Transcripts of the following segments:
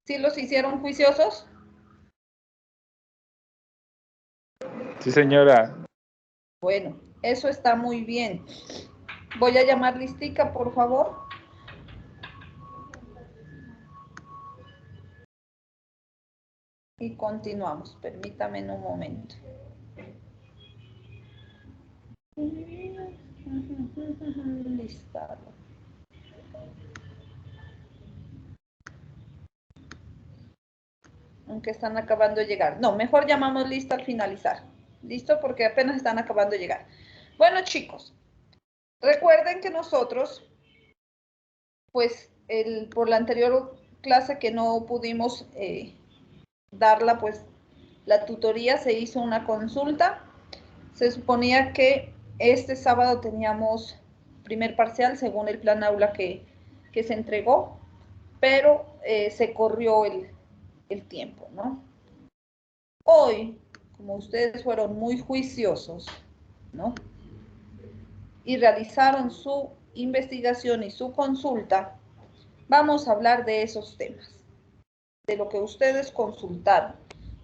¿Sí los hicieron juiciosos? Sí, señora. Bueno, eso está muy bien. Voy a llamar listica, por favor. Y continuamos. Permítame en un momento. Listado. Aunque están acabando de llegar. No, mejor llamamos lista al finalizar. ¿Listo? Porque apenas están acabando de llegar. Bueno, chicos, recuerden que nosotros, pues, por la anterior clase que no pudimos darla, pues, la tutoría, se hizo una consulta. Se suponía que este sábado teníamos primer parcial según el plan aula que se entregó, pero se corrió el tiempo, ¿no? Hoy, como ustedes fueron muy juiciosos, ¿no? Y realizaron su investigación y su consulta, vamos a hablar de esos temas, de lo que ustedes consultaron.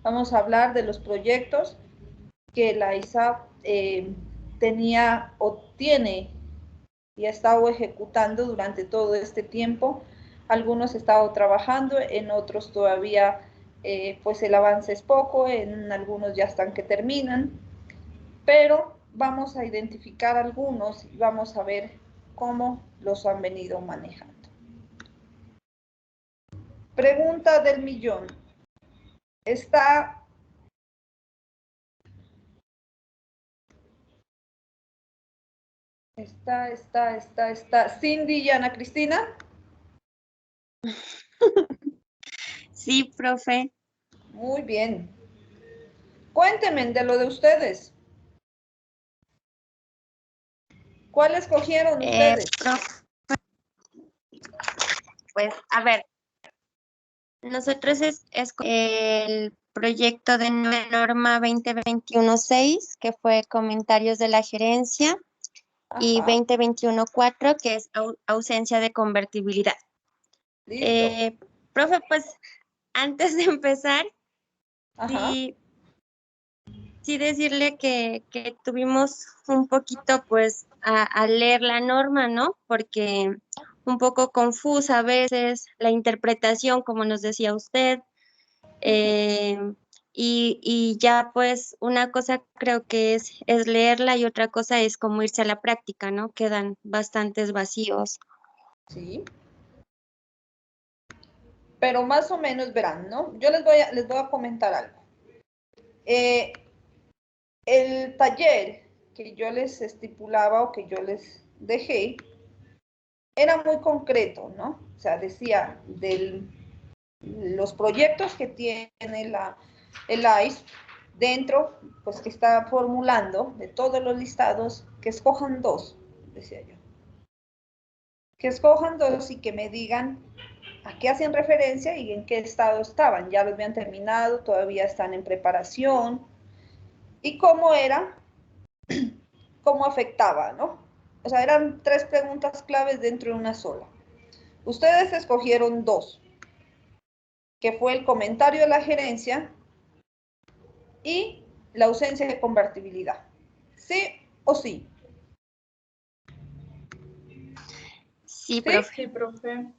Vamos a hablar de los proyectos que la ISAP tenía o tiene y ha estado ejecutando durante todo este tiempo. Algunos han estado trabajando, en otros todavía pues el avance es poco, en algunos ya están que terminan, pero vamos a identificar algunos y vamos a ver cómo los han venido manejando. Pregunta del millón. Está Cindy y Ana Cristina. Sí, profe. Muy bien. Cuéntenme de lo de ustedes. ¿Cuál escogieron ustedes? Profe, pues, a ver, nosotros es el proyecto de norma 2021-6, que fue comentarios de la gerencia, y 2021-4, que es ausencia de convertibilidad. Listo. Profe, pues, antes de empezar, sí decirle que tuvimos un poquito, pues, a leer la norma, ¿no? Porque un poco confusa a veces la interpretación, como nos decía usted, y ya, pues, una cosa creo que es leerla y otra cosa es como irse a la práctica, ¿no? Quedan bastantes vacíos. Sí. Pero más o menos verán, ¿no? Yo les voy a comentar algo. El taller que yo les estipulaba o que yo les dejé era muy concreto, ¿no? O sea, decía los proyectos que tiene el ICE dentro, pues que está formulando de todos los listados, que escojan dos, decía yo. Que escojan dos y que me digan a qué hacían referencia y en qué estado estaban. Ya los habían terminado, todavía están en preparación. Y cómo era, cómo afectaba, ¿no? O sea, eran 3 preguntas claves dentro de una sola. Ustedes escogieron 2, que fue el comentario de la gerencia y la ausencia de convertibilidad. ¿Sí o sí? Sí, profe. Sí, profe.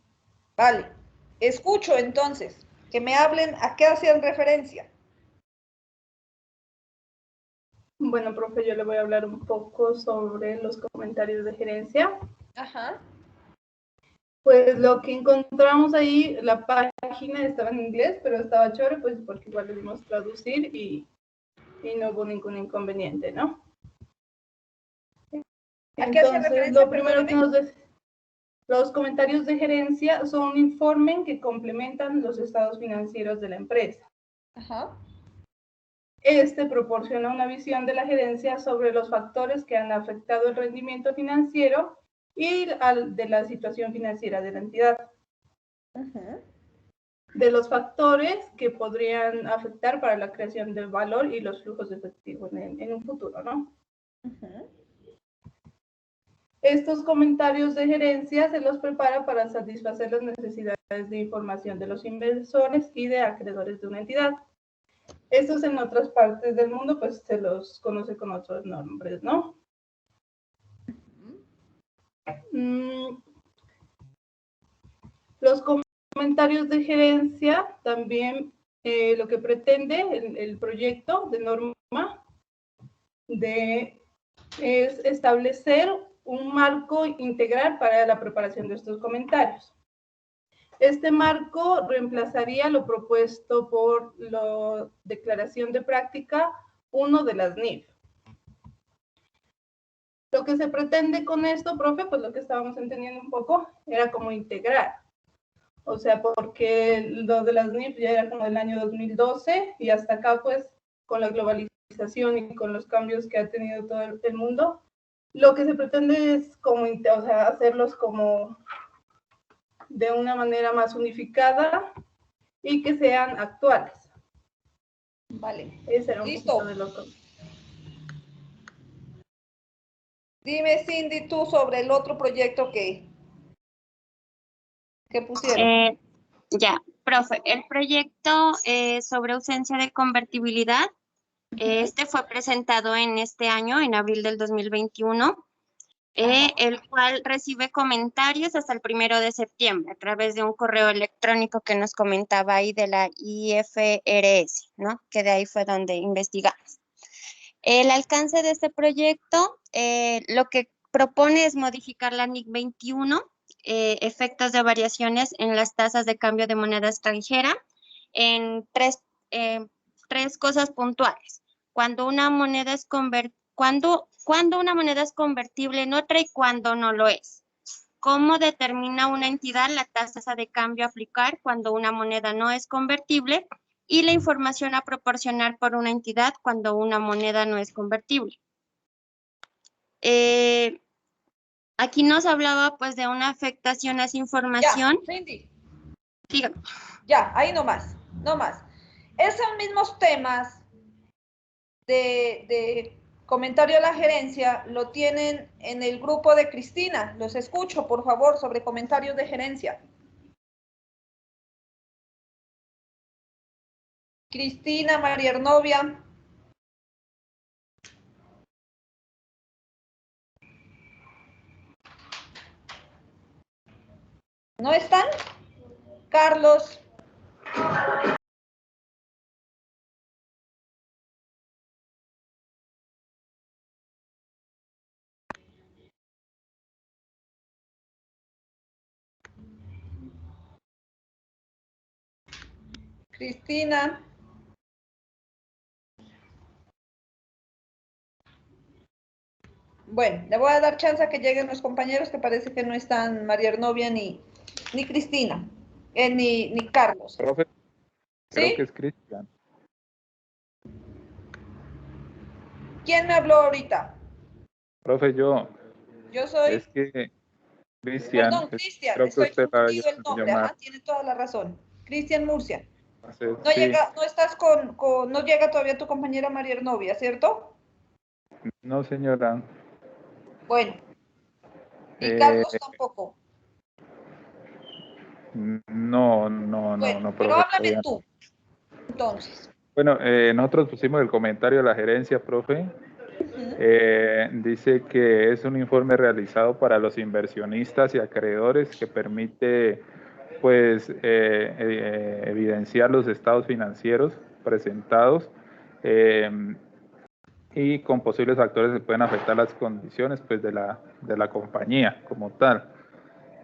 Vale. Escucho entonces que me hablen a qué hacían referencia. Bueno, profe, yo le voy a hablar un poco sobre los comentarios de gerencia. Ajá. Pues lo que encontramos ahí, la página estaba en inglés, pero estaba chévere, pues porque igual le dimos traducir y no hubo ningún inconveniente, ¿no? Entonces, lo primero que nos dice, los comentarios de gerencia son un informe que complementan los estados financieros de la empresa. Ajá. Este proporciona una visión de la gerencia sobre los factores que han afectado el rendimiento financiero y de la situación financiera de la entidad. De los factores que podrían afectar para la creación de valor y los flujos de efectivo en un futuro, ¿no? Estos comentarios de gerencia se los prepara para satisfacer las necesidades de información de los inversores y de acreedores de una entidad. Estos en otras partes del mundo pues se los conoce con otros nombres, ¿no? Los comentarios de gerencia también lo que pretende el proyecto de norma es establecer un marco integral para la preparación de estos comentarios. Este marco reemplazaría lo propuesto por la declaración de práctica 1 de las NIF. Lo que se pretende con esto, profe, pues lo que estábamos entendiendo un poco, era como integrar. O sea, porque lo de las NIF ya era como del año 2012 y hasta acá, pues, con la globalización y con los cambios que ha tenido todo el mundo, lo que se pretende es como, o sea, hacerlos como de una manera más unificada y que sean actuales. Vale. Ese era un Listo. poquito de lo que... Dime, Cindy, tú sobre el otro proyecto que pusieron. Ya, profe, el proyecto sobre ausencia de convertibilidad, este fue presentado en este año, en abril del 2021, el cual recibe comentarios hasta el 1 de septiembre a través de un correo electrónico que nos comentaba ahí de la IFRS, ¿no? Que de ahí fue donde investigamos. El alcance de este proyecto, lo que propone es modificar la NIC 21, efectos de variaciones en las tasas de cambio de moneda extranjera, en tres cosas puntuales. Cuando una moneda es una moneda es convertible en otra y cuando no lo es. ¿Cómo determina una entidad la tasa de cambio a aplicar cuando una moneda no es convertible? Y la información a proporcionar por una entidad cuando una moneda no es convertible. Aquí nos hablaba pues de una afectación a esa información. Ya, Cindy. Dígame. Ya, ahí nomás, no más. Esos mismos temas de comentario a la gerencia lo tienen en el grupo de Cristina. Los escucho, por favor, sobre comentarios de gerencia. Cristina, María Arnovia. ¿No están? Carlos. Cristina. Bueno, le voy a dar chance a que lleguen los compañeros, que parece que no están María Arnovia ni Cristina, ni Carlos. Profe, creo ¿Sí? que es Cristian. ¿Quién me habló ahorita? Profe, yo soy... es que Cristian, Perdón, Cristian, creo que estoy usted la confundido el nombre. llamar. Ajá, tiene toda la razón. Cristian Murcia. No Sí, llega, no estás no llega todavía tu compañera María Arnovia, ¿cierto? no, señora. Bueno. Y Carlos tampoco. No, Bueno, pero profe. háblame tú, entonces. Bueno, nosotros pusimos el comentario de la gerencia, profe. Dice que es un informe realizado para los inversionistas y acreedores que permite, pues, evidenciar los estados financieros presentados y con posibles factores que pueden afectar las condiciones, pues, de la compañía como tal.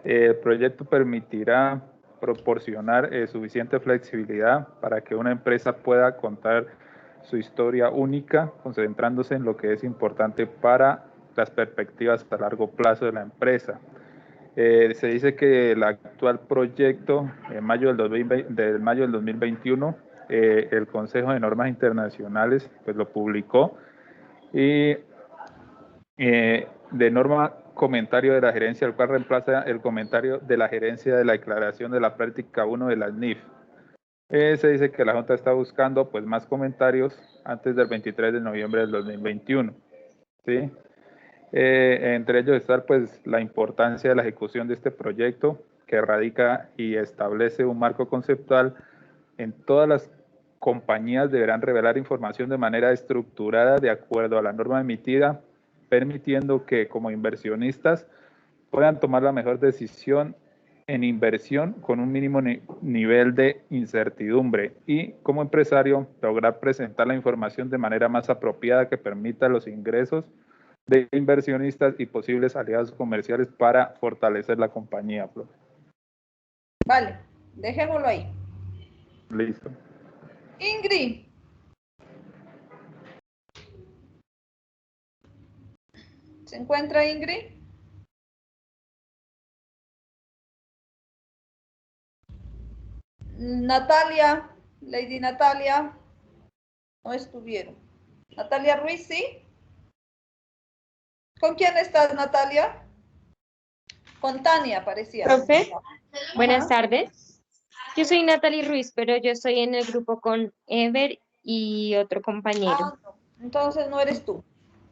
El proyecto permitirá proporcionar suficiente flexibilidad para que una empresa pueda contar su historia única, concentrándose en lo que es importante para las perspectivas a largo plazo de la empresa. Se dice que el actual proyecto, en mayo del 2021, el Consejo de Normas Internacionales pues, lo publicó y de norma comentario de la gerencia, el cual reemplaza el comentario de la gerencia de la declaración de la práctica 1 de las NIF. Se dice que la Junta está buscando pues más comentarios antes del 23 de noviembre del 2021. ¿Sí? Entre ellos está pues la importancia de la ejecución de este proyecto, que radica y establece un marco conceptual. En todas las compañías deberán revelar información de manera estructurada de acuerdo a la norma emitida, permitiendo que como inversionistas puedan tomar la mejor decisión en inversión con un mínimo nivel de incertidumbre y como empresario lograr presentar la información de manera más apropiada que permita los ingresos de inversionistas y posibles aliados comerciales para fortalecer la compañía. Vale, dejémoslo ahí. Listo. Ingrid. ¿Se encuentra Ingrid? Natalia, Lady Natalia, no estuvieron. Natalia Ruiz, ¿sí? ¿Con quién estás, Natalia? Con Tania, parecía. Profe, buenas tardes. Yo soy Natalie Ruiz, pero yo estoy en el grupo con Ever y otro compañero. Ah, no. Entonces no eres tú.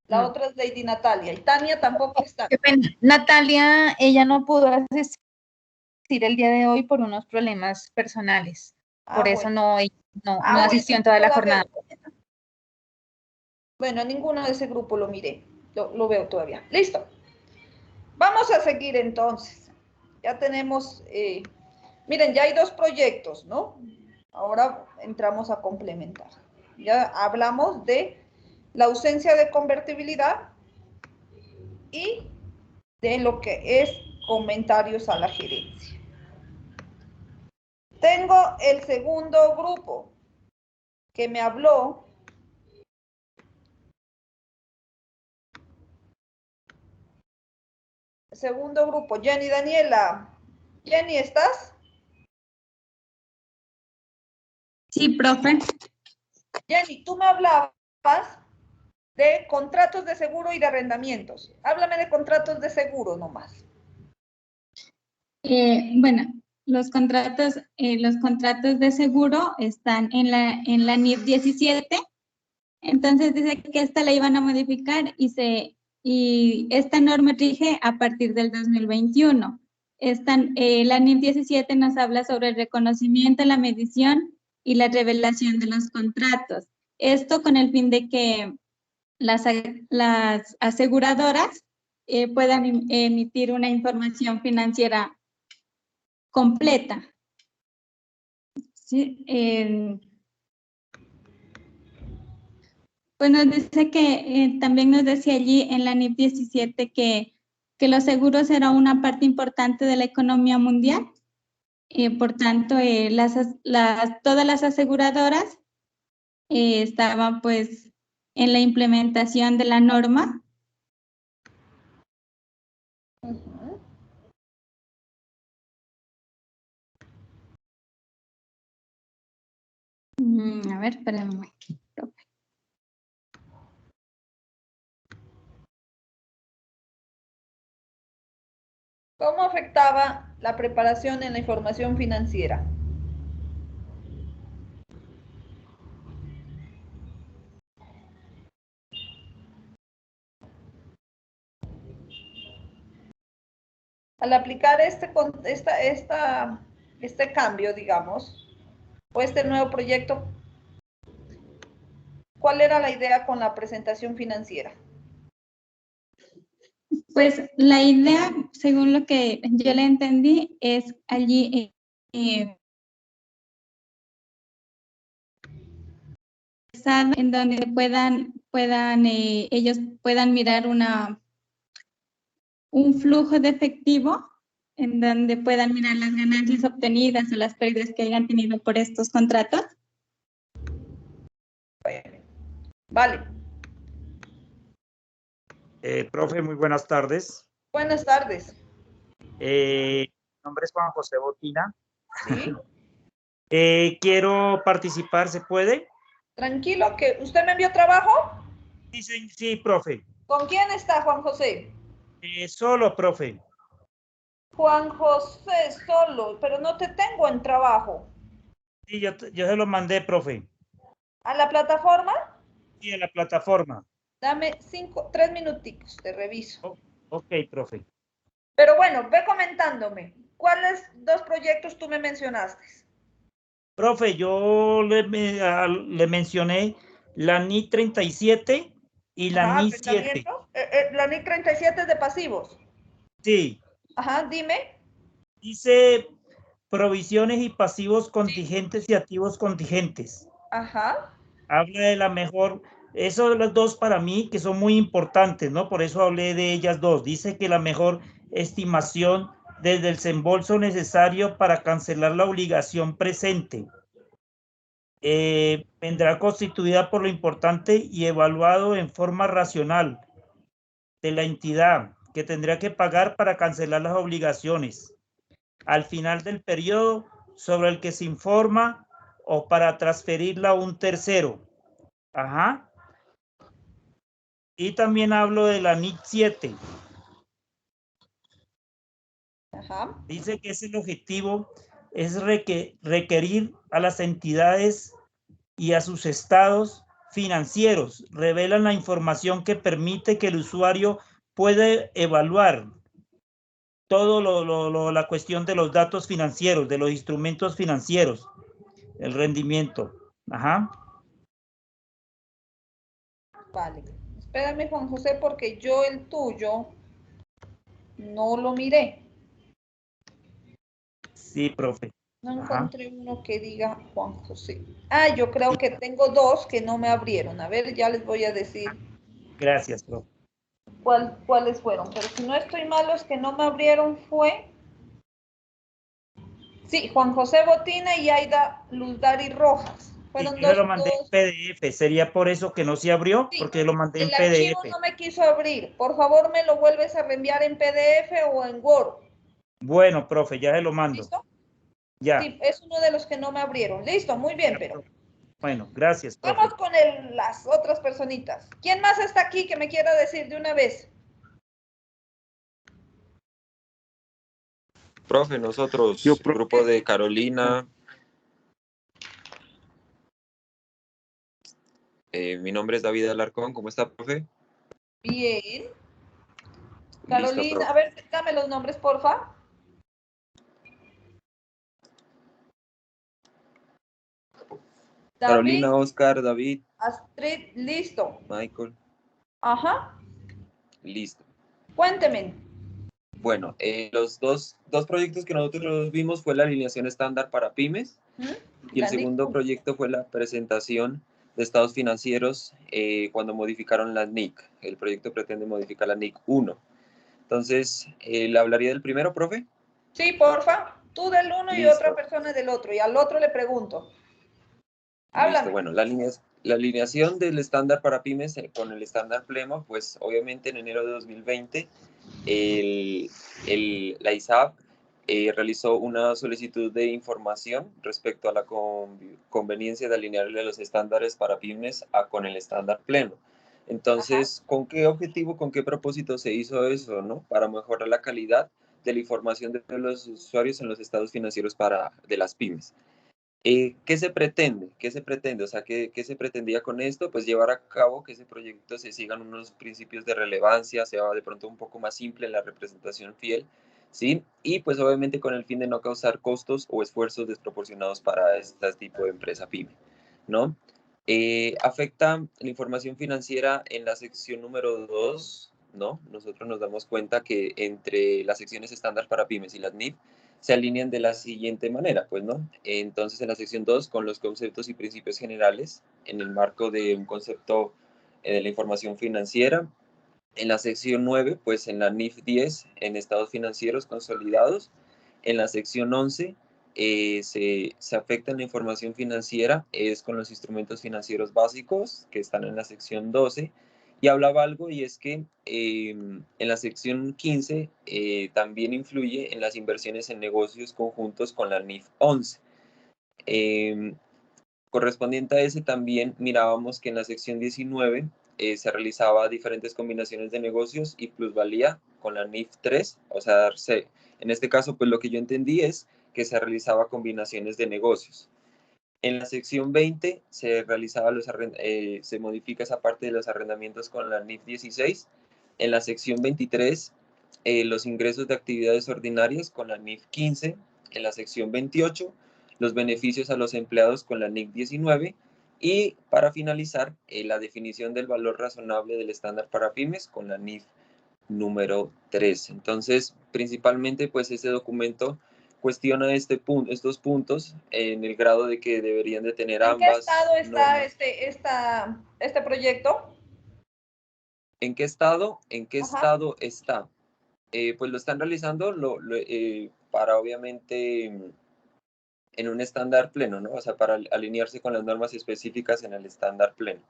La No. otra es Lady Natalia. Y Tania tampoco está. Qué pena. Natalia, ella no pudo asistir el día de hoy por unos problemas personales. Por eso bueno. no asistió en toda la jornada. Bueno, ninguno de ese grupo lo miré. Lo veo todavía. Listo. Vamos a seguir entonces. Ya tenemos, miren, ya hay 2 proyectos, ¿no? Ahora entramos a complementar. Ya hablamos de la ausencia de convertibilidad y de lo que es comentarios a la gerencia. Tengo el segundo grupo que me habló. Segundo grupo, Jenny Daniela. Jenny, ¿estás? Sí, profe. Jenny, tú me hablabas de contratos de seguro y de arrendamientos. Háblame de contratos de seguro nomás. Bueno, los contratos de seguro están en la NIF 17. Entonces dice que esta la iban a modificar y esta norma rige a partir del 2021. La NIF 17 nos habla sobre el reconocimiento, la medición y la revelación de los contratos. Esto con el fin de que las aseguradoras puedan emitir una información financiera completa. ¿Sí? Pues nos dice que también nos decía allí en la NIF 17 que los seguros eran una parte importante de la economía mundial. Por tanto, todas las aseguradoras estaban pues en la implementación de la norma. A ver, espérame. ¿Cómo afectaba la preparación en la información financiera? Al aplicar este cambio, digamos, o este nuevo proyecto, ¿cuál era la idea con la presentación financiera? Pues la idea, según lo que yo le entendí, es allí en donde ellos puedan mirar un flujo de efectivo, en donde puedan mirar las ganancias obtenidas o las pérdidas que hayan tenido por estos contratos. Vale. Profe, muy buenas tardes. Buenas tardes. Mi nombre es Juan José Botina. ¿Sí? Quiero participar, ¿se puede? Tranquilo, que ¿usted me envió trabajo? Sí, profe. ¿Con quién está Juan José? Solo, profe. Juan José, solo, pero no te tengo en trabajo. Sí, yo se lo mandé, profe. ¿A la plataforma? Sí, en la plataforma. Dame 3 minuticos, te reviso. Ok, profe. Pero bueno, ve comentándome. ¿Cuáles 2 proyectos tú me mencionaste? Profe, yo le mencioné la NIC 37 y la Ajá, NIC 7. La NIC 37 es de pasivos. Sí. Ajá, dime. Dice provisiones y pasivos contingentes y activos contingentes. Ajá. Habla de la mejor, esos son las 2 para mí que son muy importantes, ¿no? Por eso hablé de ellas 2. Dice que la mejor estimación del desembolso necesario para cancelar la obligación presente vendrá constituida por lo importante y evaluado en forma racional de la entidad que tendrá que pagar para cancelar las obligaciones al final del periodo sobre el que se informa o para transferirla a un tercero. Ajá. Y también hablo de la NIC 7. Ajá. Dice que el objetivo es requerir a las entidades y a sus estados financieros. Revelan la información que permite que el usuario pueda evaluar todo la cuestión de los datos financieros, de los instrumentos financieros, el rendimiento. Ajá. Vale. Espérame, Juan José, porque yo el tuyo no lo miré. Sí, profe. No Ajá. encontré uno que diga Juan José. Ah, yo creo que tengo 2 que no me abrieron. A ver, ya les voy a decir. Gracias, profe. ¿Cuáles fueron? Pero si no estoy mal, los que no me abrieron fue... Sí, Juan José Botina y Aida Luzdari Rojas. Fueron Yo lo 2. mandé en PDF. ¿Sería por eso que no se abrió? Sí, porque lo mandé en el archivo PDF. no me quiso abrir. Por favor, me lo vuelves a reenviar en PDF o en Word. Bueno, profe, ya se lo mando. ¿Listo? Ya. Sí, es uno de los que no me abrieron. Listo, muy bien, pero... Bueno, gracias, profe. Vamos con las otras personitas. ¿Quién más está aquí que me quiera decir de una vez? Profe, nosotros, Yo, profe. grupo de Carolina. Mi nombre es David Alarcón. ¿Cómo está, profe? Bien. Listo, Carolina, profe. a ver, dame los nombres, porfa. David, Carolina, Oscar, David, Astrid, listo. Michael. Ajá. Listo. Cuénteme. Bueno, los dos proyectos que nosotros vimos fue la alineación estándar para pymes y el segundo proyecto fue la presentación de estados financieros cuando modificaron la NIC. El proyecto pretende modificar la NIC 1. Entonces, ¿le hablaría del primero, profe? Sí, porfa. Tú del uno y Listo. otra persona del otro. Y al otro le pregunto. Háblame. Listo, bueno, la alineación del estándar para pymes con el estándar Plema, pues obviamente en enero de 2020 la ISAB realizó una solicitud de información respecto a la conveniencia de alinearle los estándares para pymes con el estándar pleno. Entonces, Ajá. ¿con qué objetivo, con qué propósito se hizo eso, no? Para mejorar la calidad de la información de los usuarios en los estados financieros de las pymes. ¿Qué se pretende? ¿Qué se pretende? O sea, ¿qué se pretendía con esto? Pues llevar a cabo que ese proyecto se sigan unos principios de relevancia, sea de pronto un poco más simple en la representación fiel, ¿sí? Y pues obviamente con el fin de no causar costos o esfuerzos desproporcionados para este tipo de empresa pyme, ¿no? Afecta la información financiera en la sección número 2, ¿no? Nosotros nos damos cuenta que entre las secciones estándar para pymes y las NIF se alinean de la siguiente manera, pues, ¿no? Entonces, en la sección 2, con los conceptos y principios generales, en el marco de un concepto de la información financiera. En la sección 9, pues, en la NIF 10, en estados financieros consolidados. En la sección 11, se afecta en la información financiera, es con los instrumentos financieros básicos, que están en la sección 12, y hablaba algo, y es que en la sección 15 también influye en las inversiones en negocios conjuntos con la NIF 11. Correspondiente a ese también mirábamos que en la sección 19 se realizaba diferentes combinaciones de negocios y plusvalía con la NIF 3, o sea, en este caso, pues lo que yo entendí es que se realizaba combinaciones de negocios. En la sección 20 se se modifica esa parte de los arrendamientos con la NIF 16. En la sección 23, los ingresos de actividades ordinarias con la NIF 15. En la sección 28, los beneficios a los empleados con la NIF 19. Y para finalizar, la definición del valor razonable del estándar para pymes con la NIF número 3. Entonces, principalmente, pues este documento cuestiona estos puntos en el grado de que deberían de tener ambas. ¿En qué estado está normas. este proyecto? ¿En qué estado? ¿En qué estado está? Pues lo están realizando para obviamente en un estándar pleno, ¿no? O sea, para alinearse con las normas específicas en el estándar pleno.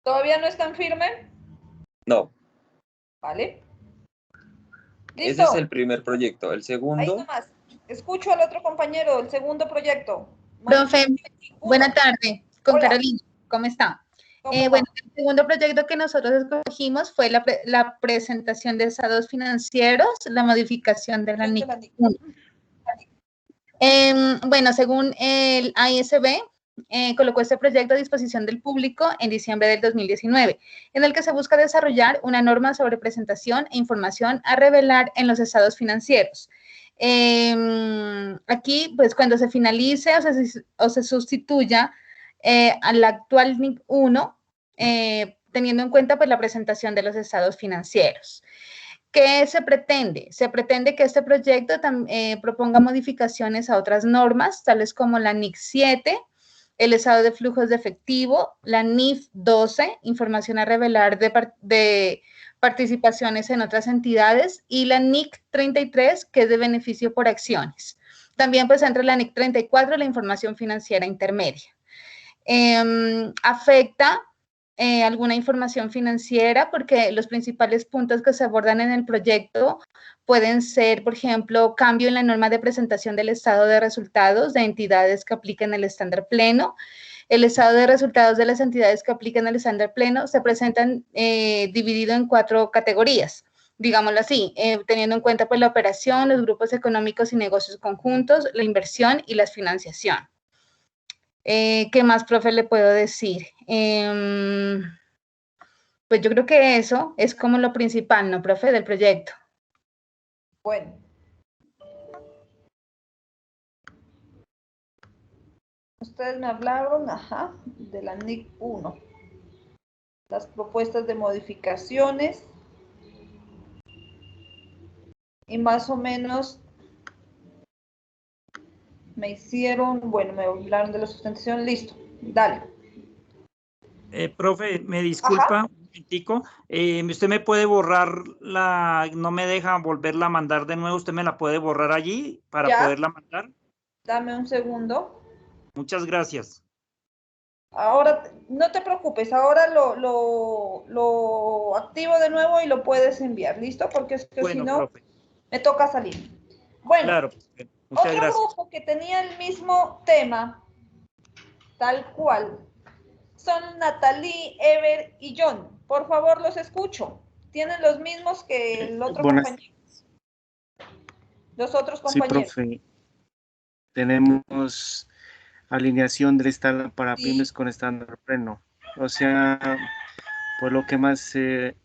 ¿Todavía no están firme? No. Vale. ¿Listo? Ese es el primer proyecto. El segundo. Ahí nomás. Escucho al otro compañero, el segundo proyecto. Profe, buena tarde, con Hola. Carolina, ¿cómo está? ¿Cómo va? Bueno, el segundo proyecto que nosotros escogimos fue la presentación de estados financieros, la modificación de la NIC 1. Bueno, según el AISB, colocó este proyecto a disposición del público en diciembre del 2019, en el que se busca desarrollar una norma sobre presentación e información a revelar en los estados financieros. Aquí, pues, cuando se finalice o se sustituya al actual NIC 1, teniendo en cuenta, pues, la presentación de los estados financieros. ¿Qué se pretende? Se pretende que este proyecto proponga modificaciones a otras normas, tales como la NIC 7, el estado de flujos de efectivo, la NIF 12, información a revelar de participaciones en otras entidades, y la NIC 33, que es de beneficio por acciones. También, pues, entra la NIC 34, la información financiera intermedia. Afecta alguna información financiera, porque los principales puntos que se abordan en el proyecto pueden ser, por ejemplo, cambio en la norma de presentación del estado de resultados de entidades que apliquen el estándar pleno. El estado de resultados de las entidades que apliquen el estándar pleno se presentan dividido en 4 categorías, digámoslo así, teniendo en cuenta, pues, la operación, los grupos económicos y negocios conjuntos, la inversión y la financiación. ¿Qué más, profe, le puedo decir? Pues yo creo que eso es como lo principal, ¿no, profe, del proyecto? Bueno. Ustedes me hablaron, de la NIC 1. Las propuestas de modificaciones. Y más o menos me hicieron, bueno, me hablaron de la sustentación, listo, dale. Profe, me disculpa un momentico, usted me puede borrar no me deja volverla a mandar de nuevo, usted me la puede borrar allí para poderla mandar. Dame un segundo. Muchas gracias. Ahora, no te preocupes, ahora lo activo de nuevo y lo puedes enviar, ¿listo? Porque es que bueno, si no, profe, me toca salir. Bueno, claro, muchas gracias. Grupo que tenía el mismo tema, tal cual, son Natalie, Ever y John. Por favor, los escucho. Tienen los mismos que el otro compañero. Los otros compañeros. Sí, profe. Tenemos alineación del estándar para pymes con estándar pleno. O sea, pues lo que más se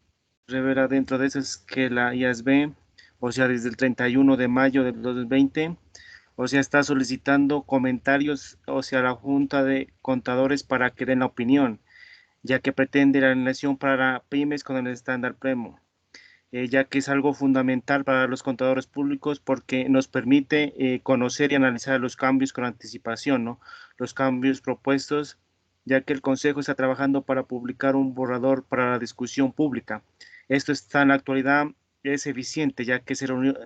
revela dentro de eso es que la IASB, o sea, desde el 31 de mayo del 2020, o sea, está solicitando comentarios, o sea, a la Junta de Contadores para que den la opinión, ya que pretende la alineación para pymes con el estándar pleno, ya que es algo fundamental para los contadores públicos porque nos permite conocer y analizar los cambios con anticipación, ¿no? Los cambios propuestos, ya que el Consejo está trabajando para publicar un borrador para la discusión pública. Esto está en la actualidad, es eficiente, ya que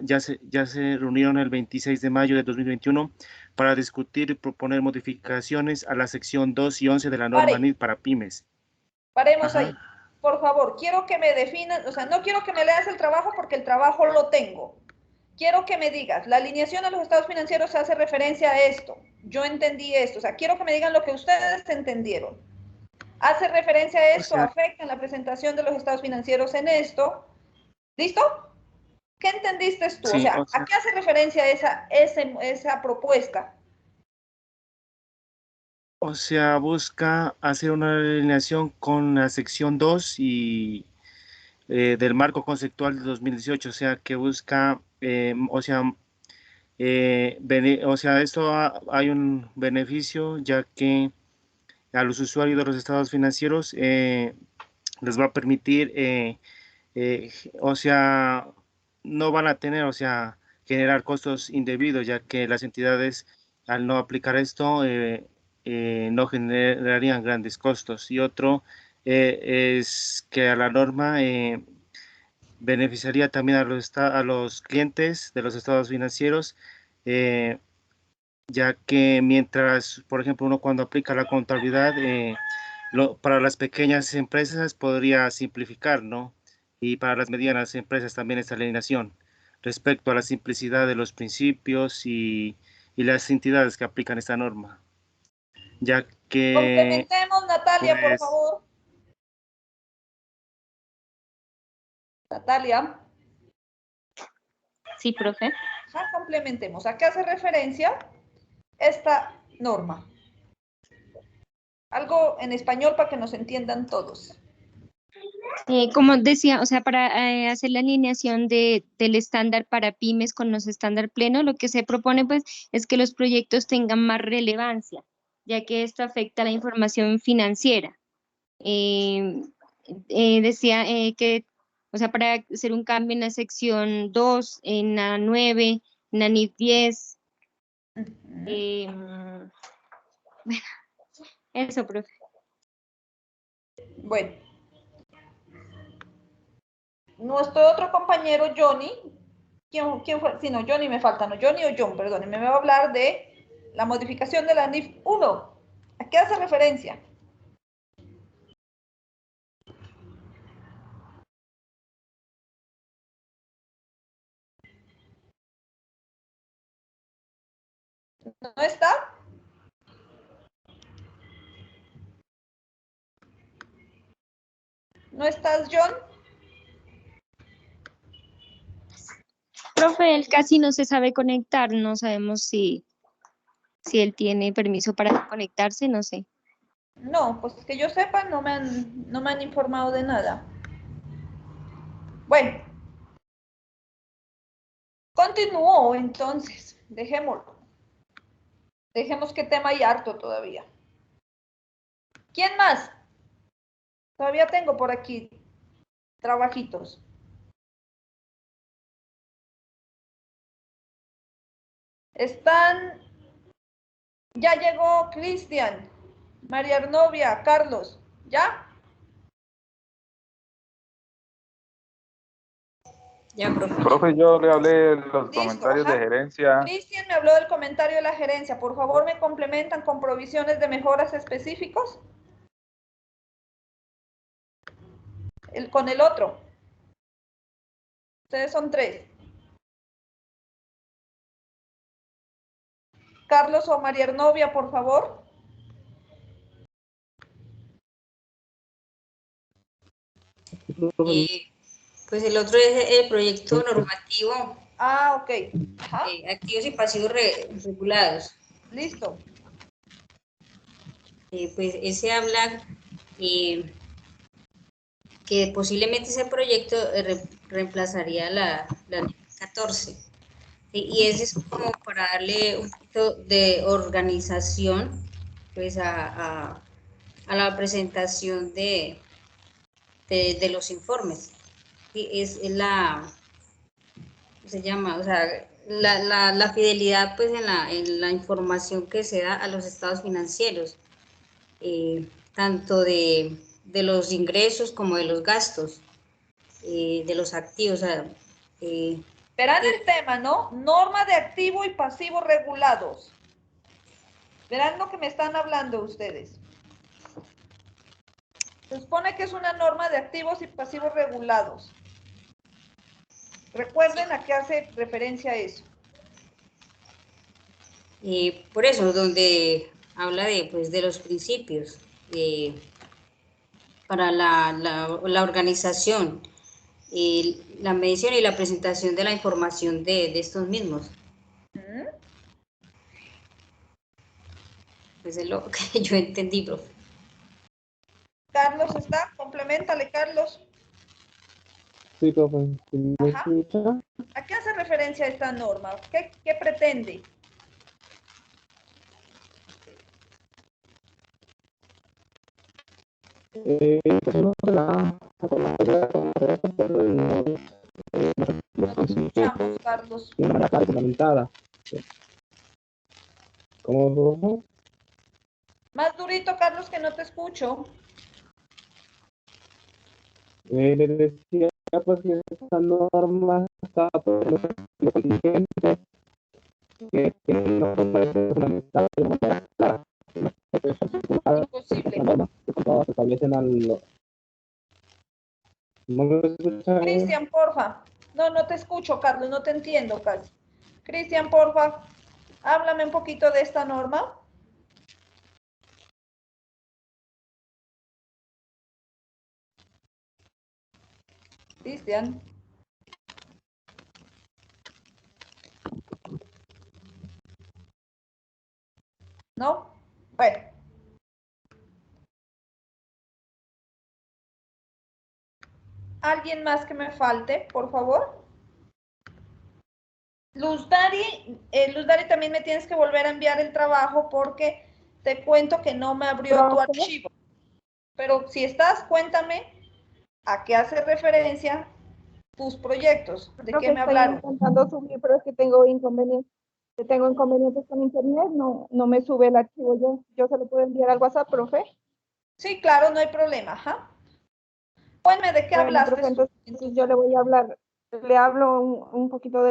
ya se reunieron el 26 de mayo de 2021 para discutir y proponer modificaciones a la sección 2 y 11 de la norma NIF para pymes. Paremos ahí. Por favor, quiero que me definan, o sea, no quiero que me leas el trabajo porque el trabajo lo tengo. Quiero que me digas, la alineación a los estados financieros hace referencia a esto. Yo entendí esto, o sea, quiero que me digan lo que ustedes entendieron. Hace referencia a esto, afecta en la presentación de los estados financieros en esto. ¿Listo? ¿Qué entendiste tú? Sí, o sea, ¿a qué hace referencia esa propuesta? O sea, busca hacer una alineación con la sección 2 y del marco conceptual de 2018, o sea, que busca, esto hay un beneficio, ya que a los usuarios de los estados financieros les va a permitir, o sea, no van a tener, o sea, generar costos indebidos, ya que las entidades, al no aplicar esto, no generarían grandes costos. Y otro es que a la norma beneficiaría también a los clientes de los estados financieros, ya que mientras, por ejemplo, uno cuando aplica la contabilidad, para las pequeñas empresas podría simplificar, ¿no? Y para las medianas empresas también esta alineación respecto a la simplicidad de los principios y las entidades que aplican esta norma, ya que... Complementemos, Natalia, por pues, favor. Natalia. Sí, profe. Complementemos. ¿A qué hace referencia esta norma? Algo en español para que nos entiendan todos. Como decía, o sea, para hacer la alineación del estándar para pymes con los estándar pleno, lo que se propone pues es que los proyectos tengan más relevancia, ya que esto afecta a la información financiera. Decía que, o sea, para hacer un cambio en la sección 2, en la 9, en la NIF 10. Bueno, eso, profe. Bueno. Nuestro otro compañero, Johnny, ¿quién fue? Sí, no, Johnny me falta, no, Johnny o John, perdón, me va a hablar de la modificación de la NIF 1. ¿A qué hace referencia? ¿No está? ¿No estás, John? Profe, él casi no se sabe conectar, no sabemos si él tiene permiso para conectarse, no sé. No, pues que yo sepa, no me han informado de nada. Bueno. Continúo, entonces, dejémoslo. Dejemos que tema hay harto todavía. ¿Quién más? Todavía tengo por aquí trabajitos. Están... Ya llegó Cristian, María Arnovia, Carlos. ¿Ya? Ya, profe. Profe, yo le hablé de los Listo, comentarios ajá. de gerencia. Cristian me habló del comentario de la gerencia. Por favor, ¿me complementan con provisiones de mejoras específicos? Con el otro. Ustedes son 3. Carlos o María Arnovia, por favor. Pues el otro es el proyecto normativo. Ah, ok. Ajá. Activos y pasivos regulados. Listo. Pues ese habla que posiblemente ese proyecto reemplazaría la 14. Y ese es como para darle un poquito de organización pues a la presentación de los informes. Es la, ¿cómo se llama? O sea, la fidelidad pues en la información que se da a los estados financieros, tanto de los ingresos como de los gastos, de los activos. O sea, verán el tema, ¿no? Norma de activo y pasivo regulados. Verán lo que me están hablando ustedes. Se supone que es una norma de activos y pasivos regulados. Recuerden a qué hace referencia eso. Por eso, donde habla pues, de los principios para la organización, la medición y la presentación de la información de estos mismos. Pues es lo que yo entendí, profe. Carlos está, complementale, Carlos. Sí, profe, ¿sí me Ajá. escucha? ¿A qué hace referencia esta norma? ¿Qué pretende? No se la No te escuchamos, Carlos. de una manera clara y fundamentada. ¿Cómo, profe? Más durito, Carlos, que no te escucho. Le decía pues que esta norma está por los contingentes que no parece fundamental de manera clara. Imposible. Se establecen al... ¿No me escuchan? Cristian, porfa. No te escucho, Carlos, no te entiendo casi. Cristian, porfa, háblame un poquito de esta norma. Cristian. ¿No? Bueno. ¿Alguien más que me falte, por favor? Luz Dari, también me tienes que volver a enviar el trabajo porque te cuento que no me abrió tu archivo. Pero si estás, cuéntame a qué hace referencia tus proyectos. ¿De qué me hablaron? Estoy intentando subir, pero es que tengo inconvenientes. Tengo inconvenientes con internet, no me sube el archivo. Yo se lo puedo enviar al WhatsApp, profe. Sí, claro, no hay problema. Ajá. Cuéntame de qué hablaste. Profe, entonces yo le voy a hablar, le hablo un poquito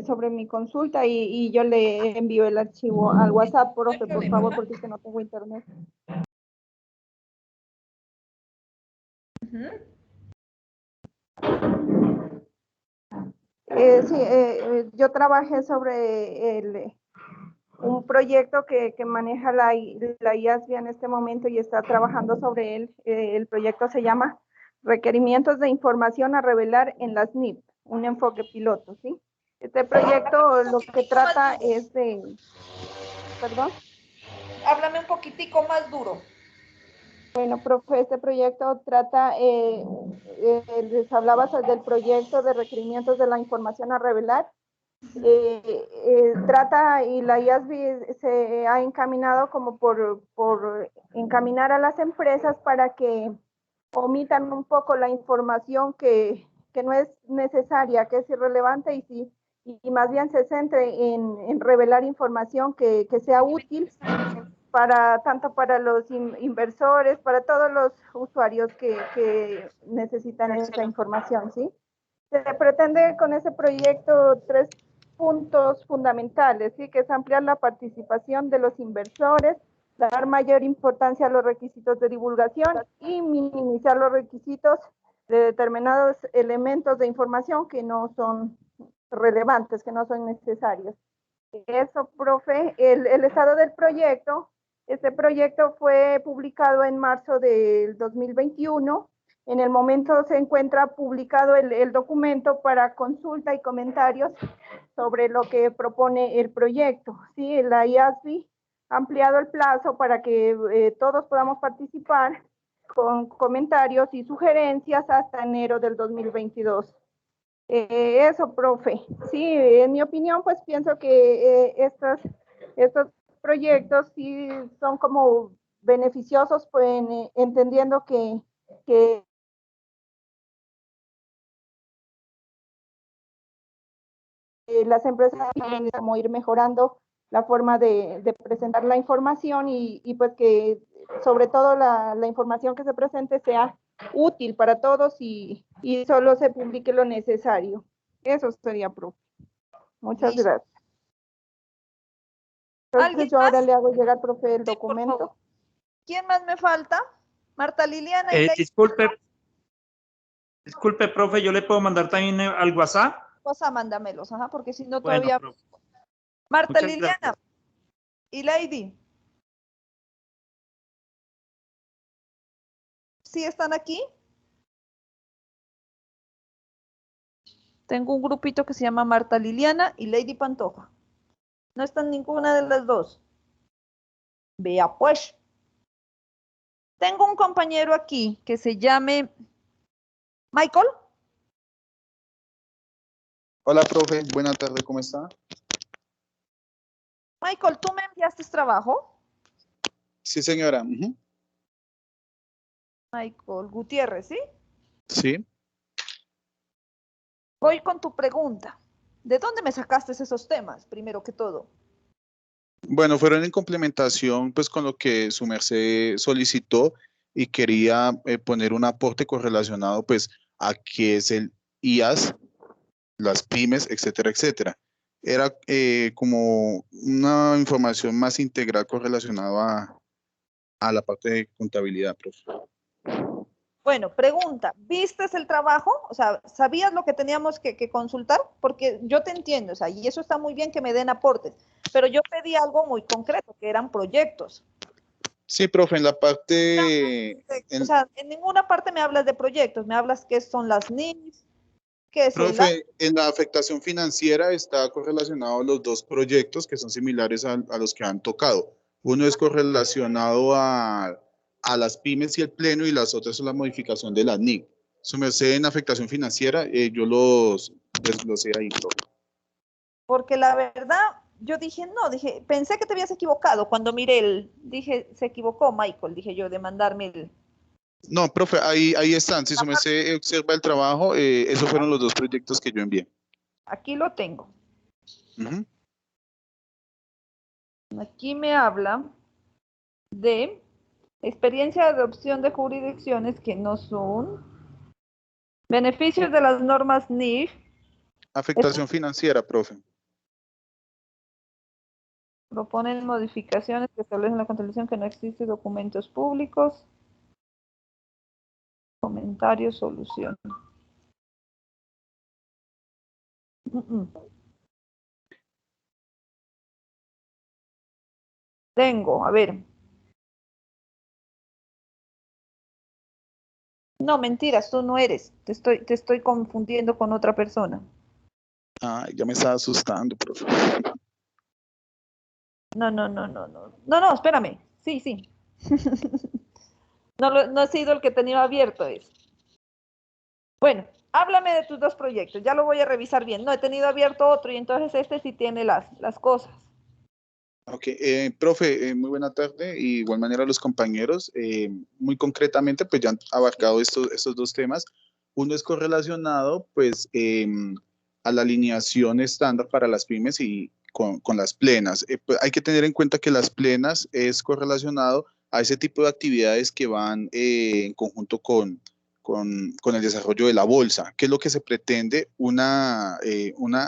sobre mi consulta y yo le envío el archivo al WhatsApp, profe, por favor, porque es que no tengo internet. Yo trabajé sobre un proyecto que maneja la IASBI en este momento y está trabajando sobre él. El proyecto se llama Requerimientos de Información a Revelar en las NIP, un enfoque piloto, ¿sí? Este proyecto lo que trata es de... ¿Perdón? Háblame un poquitico más duro. Bueno, profe, este proyecto trata, les hablaba del proyecto de requerimientos de la información a revelar. Trata y la IASBI se ha encaminado como por encaminar a las empresas para que omitan un poco la información que no es necesaria, que es irrelevante y más bien se centre en revelar información que sea útil tanto para los inversores, para todos los usuarios que necesitan esa información, ¿sí? Se pretende con ese proyecto 3 puntos fundamentales, ¿sí? Que es ampliar la participación de los inversores, dar mayor importancia a los requisitos de divulgación y minimizar los requisitos de determinados elementos de información que no son relevantes, que no son necesarios. Eso, profe, el estado del proyecto. Este proyecto fue publicado en marzo del 2021. En el momento se encuentra publicado el documento para consulta y comentarios sobre lo que propone el proyecto. Sí, la IASBI ha ampliado el plazo para que todos podamos participar con comentarios y sugerencias hasta enero del 2022. Eso, profe. Sí, en mi opinión, pues pienso que estos proyectos sí son como beneficiosos, pues, entendiendo que las empresas tienen como ir mejorando la forma de presentar la información y pues que sobre todo la información que se presente sea útil para todos y solo se publique lo necesario. Eso sería, profe. Muchas gracias. Entonces yo ahora le hago llegar, profe, el documento. ¿Quién más me falta? Marta Liliana. Disculpe, profe, ¿yo le puedo mandar también al WhatsApp? Cosa, mándamelos, ajá, porque si no Bueno, todavía... profe. Marta Muchas Liliana gracias. y Lady. ¿Sí están aquí? Tengo un grupito que se llama Marta Liliana y Lady Pantoja. No están ninguna de las dos. Vea pues. Tengo un compañero aquí que se llame Michael. Hola, profe. Buenas tardes, ¿cómo está? Michael, ¿tú me enviaste trabajo? Sí, señora. Ujú. Michael Gutiérrez, ¿sí? Sí. Voy con tu pregunta. ¿De dónde me sacaste esos temas, primero que todo? Bueno, fueron en complementación pues con lo que su merced solicitó y quería poner un aporte correlacionado pues a qué es el IAS, las pymes, etcétera, etcétera. Era como una información más integral correlacionada a la parte de contabilidad, profe. Bueno, pregunta, ¿viste el trabajo? O sea, ¿sabías lo que teníamos que consultar? Porque yo te entiendo, o sea, y eso está muy bien que me den aportes, pero yo pedí algo muy concreto, que eran proyectos. Sí, profe, en la parte... O sea, en ninguna parte me hablas de proyectos, me hablas qué son las NIFs, qué es el... Profe, en la afectación financiera está correlacionado los dos proyectos que son similares a los que han tocado. Uno es correlacionado a las pymes y el pleno y las otras son la modificación de la NIC. Su merced en afectación financiera, yo los desglosé ahí, profe. Porque la verdad, yo dije, no, dije, pensé que te habías equivocado cuando miré dije, se equivocó Michael, dije yo, de mandarme el... No, profe, ahí están. Si su merced observa el trabajo, esos fueron los dos proyectos que yo envié. Aquí lo tengo. Uh-huh. Aquí me habla de experiencia de adopción de jurisdicciones que no son beneficios de las normas NIF. Afectación financiera, profe. Proponen modificaciones que establecen la contabilización que no existe documentos públicos. Comentario, solución. Tengo, a ver. No, mentiras, tú no eres. Te estoy confundiendo con otra persona. Ay, ya me estaba asustando, profe. No, espérame. Sí. No he sido el que tenía abierto eso. Bueno, háblame de tus dos proyectos. Ya lo voy a revisar bien. No, he tenido abierto otro y entonces este sí tiene las cosas. Ok, profe, muy buena tarde. Y de igual manera los compañeros, muy concretamente, pues ya han abarcado estos dos temas. Uno es correlacionado, pues, a la alineación estándar para las pymes y con las plenas. Pues, hay que tener en cuenta que las plenas es correlacionado a ese tipo de actividades que van en conjunto con el desarrollo de la bolsa. ¿Qué es lo que se pretende? Una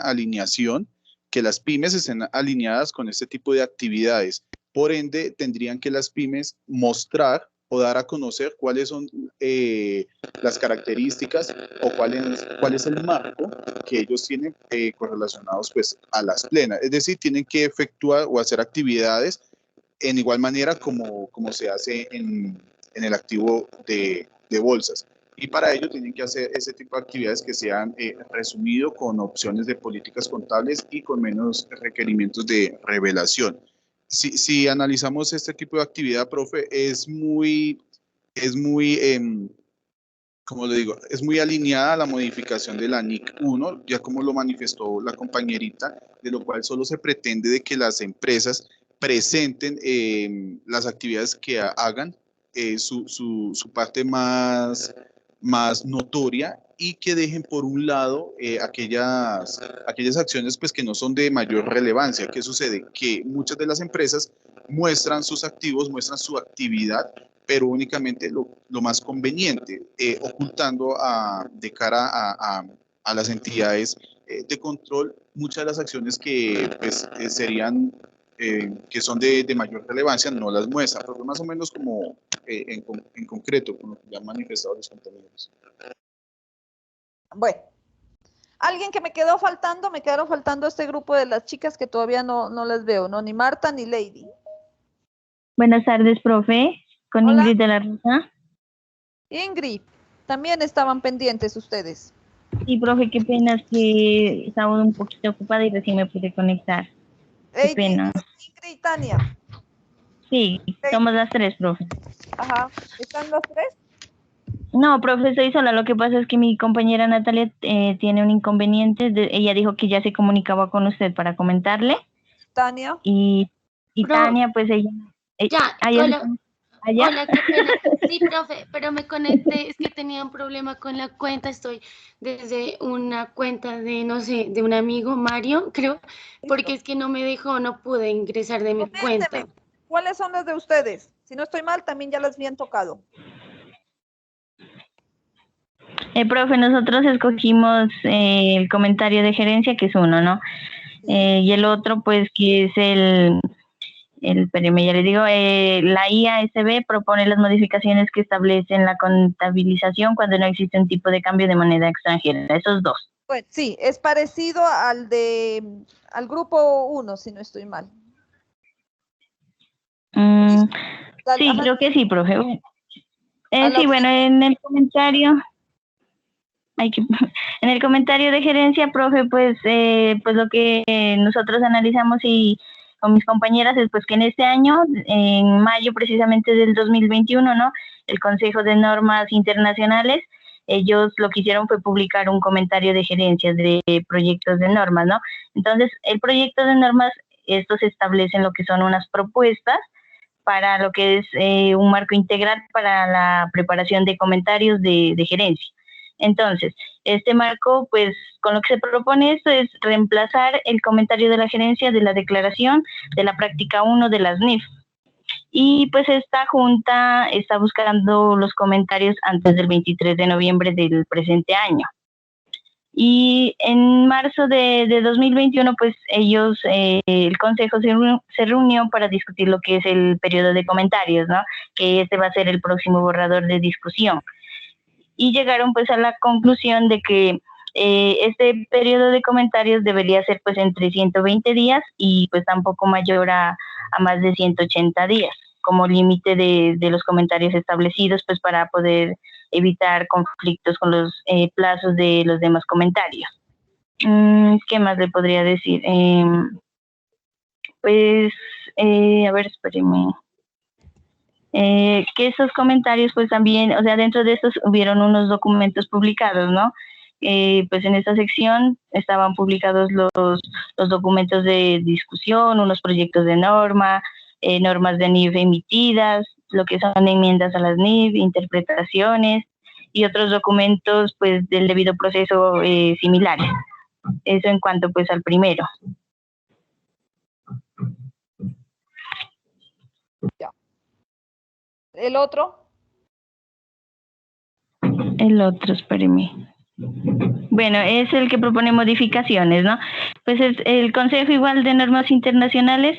alineación, que las pymes estén alineadas con este tipo de actividades. Por ende, tendrían que las pymes mostrar o dar a conocer cuáles son las características o cuál es el marco que ellos tienen correlacionados pues, a las plenas. Es decir, tienen que efectuar o hacer actividades en igual manera como se hace en el activo de bolsas. Y para ello tienen que hacer ese tipo de actividades que sean resumido con opciones de políticas contables y con menos requerimientos de revelación. Si analizamos este tipo de actividad, profe, es muy como le digo, es muy alineada a la modificación de la NIC 1, ya como lo manifestó la compañerita, de lo cual solo se pretende de que las empresas presenten las actividades que hagan, su parte más notoria y que dejen por un lado aquellas acciones pues, que no son de mayor relevancia. ¿Qué sucede? Que muchas de las empresas muestran sus activos, muestran su actividad, pero únicamente lo más conveniente, ocultando de cara a las entidades de control muchas de las acciones que pues, serían, que son de mayor relevancia, no las muestra, pero más o menos como en concreto, con lo que ya han manifestado los compañeros. Bueno, alguien que me quedaron faltando este grupo de las chicas que todavía no las veo, ¿no? Ni Marta ni Lady. Buenas tardes, profe. Con Hola. Ingrid de la Rosa. Ingrid, también estaban pendientes ustedes. Sí, profe, qué pena, es que estaba un poquito ocupada y recién me pude conectar. Qué pena. Ingrid, Tania. Sí, somos las tres, profe. Ajá, ¿están los tres? No, profe, estoy sola. Lo que pasa es que mi compañera Natalia tiene un inconveniente. Ella dijo que ya se comunicaba con usted para comentarle. Tania. Y Tania, pues ella... Ya, allá. Hola, qué pena. Sí, profe, pero me conecté, es que tenía un problema con la cuenta, estoy desde una cuenta de, no sé, de un amigo, Mario, creo, porque es que no me dejó, no pude ingresar de mi cuenta. ¿Cuáles son las de ustedes? Si no estoy mal, también ya las habían tocado. Profe, nosotros escogimos el comentario de gerencia, que es uno, ¿no? Y el otro, pues, que es espéreme, ya le digo, la IASB propone las modificaciones que establecen la contabilización cuando no existe un tipo de cambio de moneda extranjera. Esos dos. Pues sí, es parecido al grupo 1, si no estoy mal. Sí, creo que sí, profe. Sí, bueno, en el comentario... en el comentario de gerencia, profe, pues lo que nosotros analizamos y con mis compañeras es pues que en este año, en mayo precisamente del 2021, ¿no? El Consejo de Normas Internacionales, ellos lo que hicieron fue publicar un comentario de gerencia de proyectos de normas, ¿no? Entonces, el proyecto de normas, estos establecen lo que son unas propuestas para lo que es un marco integral para la preparación de comentarios de gerencia. Entonces, este marco, pues, con lo que se propone esto es reemplazar el comentario de la gerencia de la declaración de la práctica 1 de las NIF. Y pues esta junta está buscando los comentarios antes del 23 de noviembre del presente año. Y en marzo de 2021, pues ellos, el Consejo se reunió para discutir lo que es el periodo de comentarios, ¿no? Que este va a ser el próximo borrador de discusión. Y llegaron pues a la conclusión de que este periodo de comentarios debería ser pues entre 120 días y pues tampoco mayor a más de 180 días como límite de los comentarios establecidos pues para poder evitar conflictos con los plazos de los demás comentarios. ¿Qué más le podría decir? A ver, espérenme. Que esos comentarios pues también, o sea, dentro de estos hubieron unos documentos publicados, ¿no? Pues en esta sección estaban publicados los documentos de discusión, unos proyectos de norma, normas de NIF emitidas, lo que son enmiendas a las NIF, interpretaciones y otros documentos pues del debido proceso similares. Eso en cuanto pues al primero. Ya. ¿El otro? El otro, espéreme. Bueno, es el que propone modificaciones, ¿no? Pues es el Consejo igual de Normas Internacionales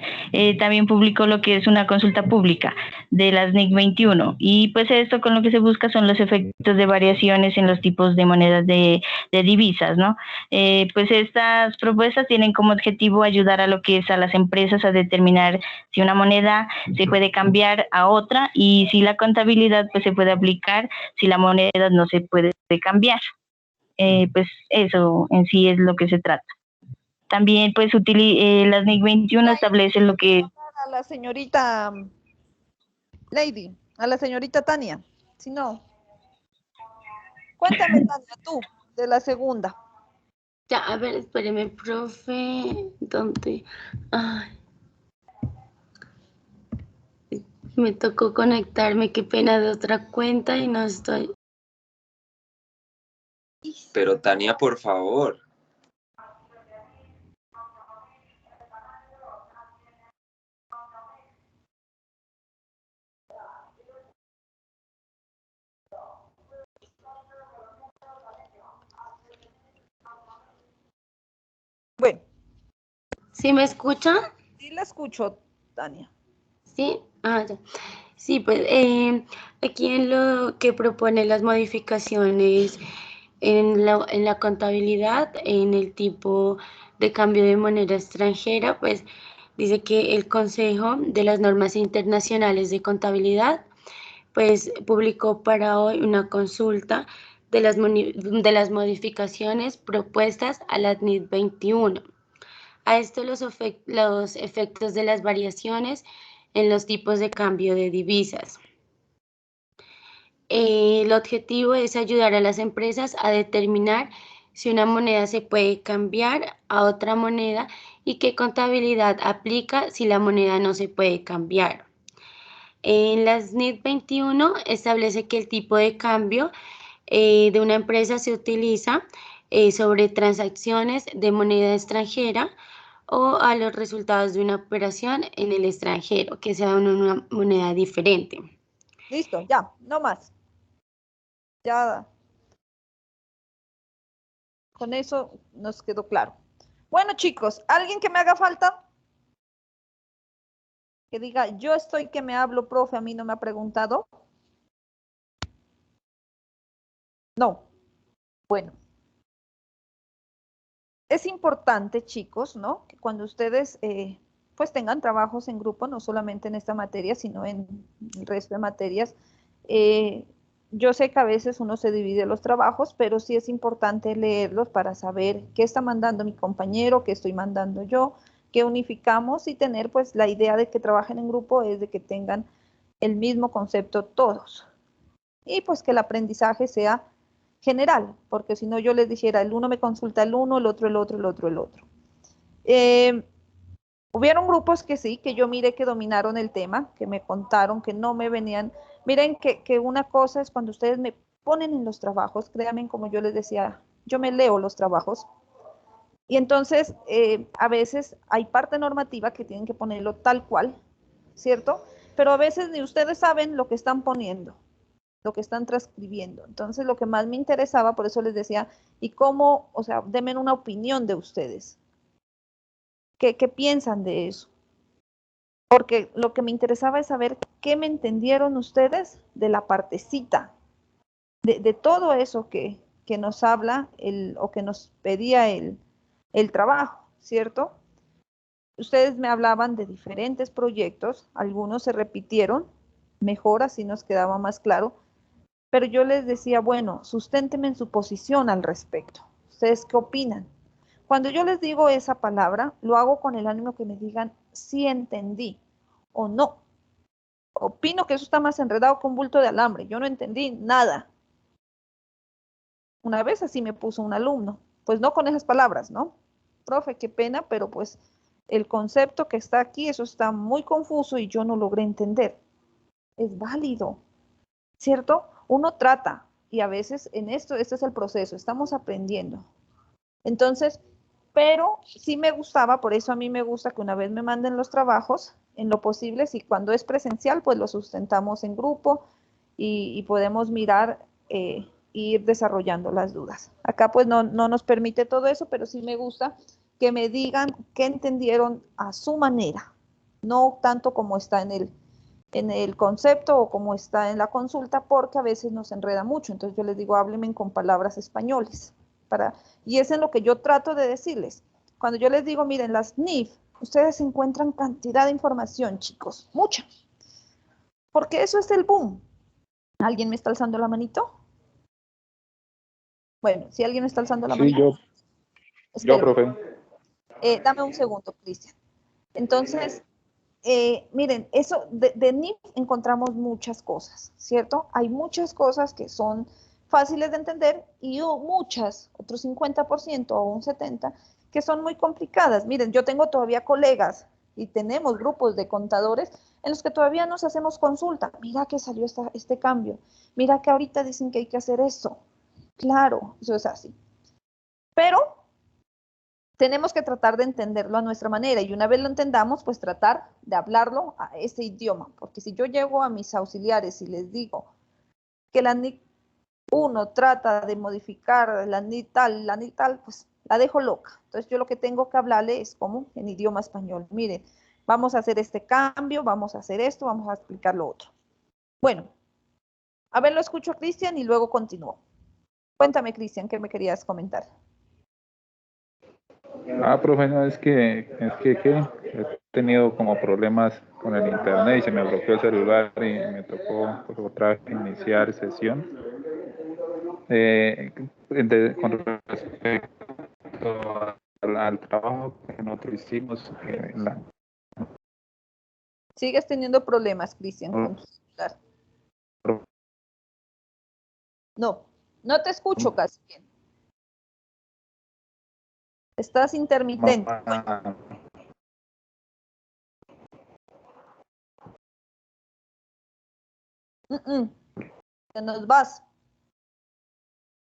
también publicó lo que es una consulta pública de las NIC 21 y pues esto con lo que se busca son los efectos de variaciones en los tipos de monedas de divisas, ¿no? Pues estas propuestas tienen como objetivo ayudar a lo que es a las empresas a determinar si una moneda se puede cambiar a otra y si la contabilidad pues se puede aplicar si la moneda no se puede cambiar. Pues eso en sí es lo que se trata. También pues las NIC 21 establecen lo que... A la señorita Lady, a la señorita Tania, si no. Cuéntame, Tania, tú, de la segunda. Ya, a ver, espéreme, profe, ¿dónde? Ay. Me tocó conectarme, qué pena, de otra cuenta y no estoy... Pero Tania, por favor. Bueno. ¿Sí me escuchan? Sí, la escucho, Tania. Sí, ya. Sí, pues aquí en lo que propone las modificaciones en la contabilidad, en el tipo de cambio de moneda extranjera, pues dice que el Consejo de las Normas Internacionales de Contabilidad pues publicó para hoy una consulta de las modificaciones propuestas a la NIF 21. A esto los efectos de las variaciones en los tipos de cambio de divisas. El objetivo es ayudar a las empresas a determinar si una moneda se puede cambiar a otra moneda y qué contabilidad aplica si la moneda no se puede cambiar. En la SNID 21 establece que el tipo de cambio de una empresa se utiliza sobre transacciones de moneda extranjera o a los resultados de una operación en el extranjero, que sea una moneda diferente. Listo, ya, no más. Ya, con eso nos quedó claro. Bueno, chicos, ¿alguien que me haga falta? Que diga, yo estoy que me hablo, profe, a mí no me ha preguntado. No. Bueno. Es importante, chicos, ¿no? Que cuando ustedes pues tengan trabajos en grupo, no solamente en esta materia, sino en el resto de materias. Yo sé que a veces uno se divide los trabajos, pero sí es importante leerlos para saber qué está mandando mi compañero, qué estoy mandando yo, qué unificamos y tener pues la idea de que trabajen en grupo es de que tengan el mismo concepto todos. Y pues que el aprendizaje sea general, porque si no yo les dijera, el uno me consulta el uno, el otro, el otro, el otro, el otro. Hubieron grupos que sí, que yo miré que dominaron el tema, que me contaron, que no me venían. Miren que una cosa es cuando ustedes me ponen en los trabajos, créanme, como yo les decía, yo me leo los trabajos, y entonces a veces hay parte normativa que tienen que ponerlo tal cual, ¿cierto? Pero a veces ni ustedes saben lo que están poniendo, lo que están transcribiendo. Entonces, lo que más me interesaba, por eso les decía, y cómo, o sea, denme una opinión de ustedes. ¿Qué piensan de eso? Porque lo que me interesaba es saber qué me entendieron ustedes de la partecita, de todo eso que nos habla o que nos pedía el trabajo, ¿cierto? Ustedes me hablaban de diferentes proyectos, algunos se repitieron, mejor así nos quedaba más claro, pero yo les decía, bueno, susténteme en su posición al respecto. ¿Ustedes qué opinan? Cuando yo les digo esa palabra, lo hago con el ánimo que me digan si entendí o no. Opino que eso está más enredado que un bulto de alambre. Yo no entendí nada. Una vez así me puso un alumno. Pues no con esas palabras, ¿no? Profe, qué pena, pero pues el concepto que está aquí, eso está muy confuso y yo no logré entender. Es válido, ¿cierto? Uno trata y a veces en esto, este es el proceso, estamos aprendiendo. Entonces, pero sí me gustaba, por eso a mí me gusta que una vez me manden los trabajos, en lo posible, si cuando es presencial, pues lo sustentamos en grupo y podemos mirar e ir desarrollando las dudas. Acá pues no nos permite todo eso, pero sí me gusta que me digan qué entendieron a su manera, no tanto como está en el concepto o como está en la consulta, porque a veces nos enreda mucho. Entonces yo les digo, háblenme con palabras españoles. Y es en lo que yo trato de decirles. Cuando yo les digo, miren, las NIF, ustedes encuentran cantidad de información, chicos, mucha. Porque eso es el boom. ¿Alguien me está alzando la manito? Bueno, si alguien me está alzando la manito. Sí, yo, profe. Dame un segundo, Cristian. Entonces, miren, eso de NIF encontramos muchas cosas, ¿cierto? Hay muchas cosas que son fáciles de entender y muchas, otro 50% o un 70%, que son muy complicadas. Miren, yo tengo todavía colegas y tenemos grupos de contadores en los que todavía nos hacemos consulta. Mira que salió este cambio. Mira que ahorita dicen que hay que hacer eso. Claro, eso es así. Pero tenemos que tratar de entenderlo a nuestra manera y una vez lo entendamos, pues tratar de hablarlo a ese idioma. Porque si yo llego a mis auxiliares y les digo que la NIC 1 trata de modificar la NIC tal, pues la dejo loca. Entonces yo lo que tengo que hablarle es como en idioma español. Miren, vamos a hacer este cambio, vamos a hacer esto, vamos a explicar lo otro. Bueno, a ver, lo escucho a Cristian y luego continúo. Cuéntame, Cristian, ¿qué me querías comentar? Profe, no, es que he tenido como problemas con el internet y se me bloqueó el celular y me tocó pues, otra vez iniciar sesión. Con respecto al trabajo que nosotros hicimos en la Sigues teniendo problemas, Cristian, con tu celular. No, no te escucho casi bien. Estás intermitente. Te nos vas.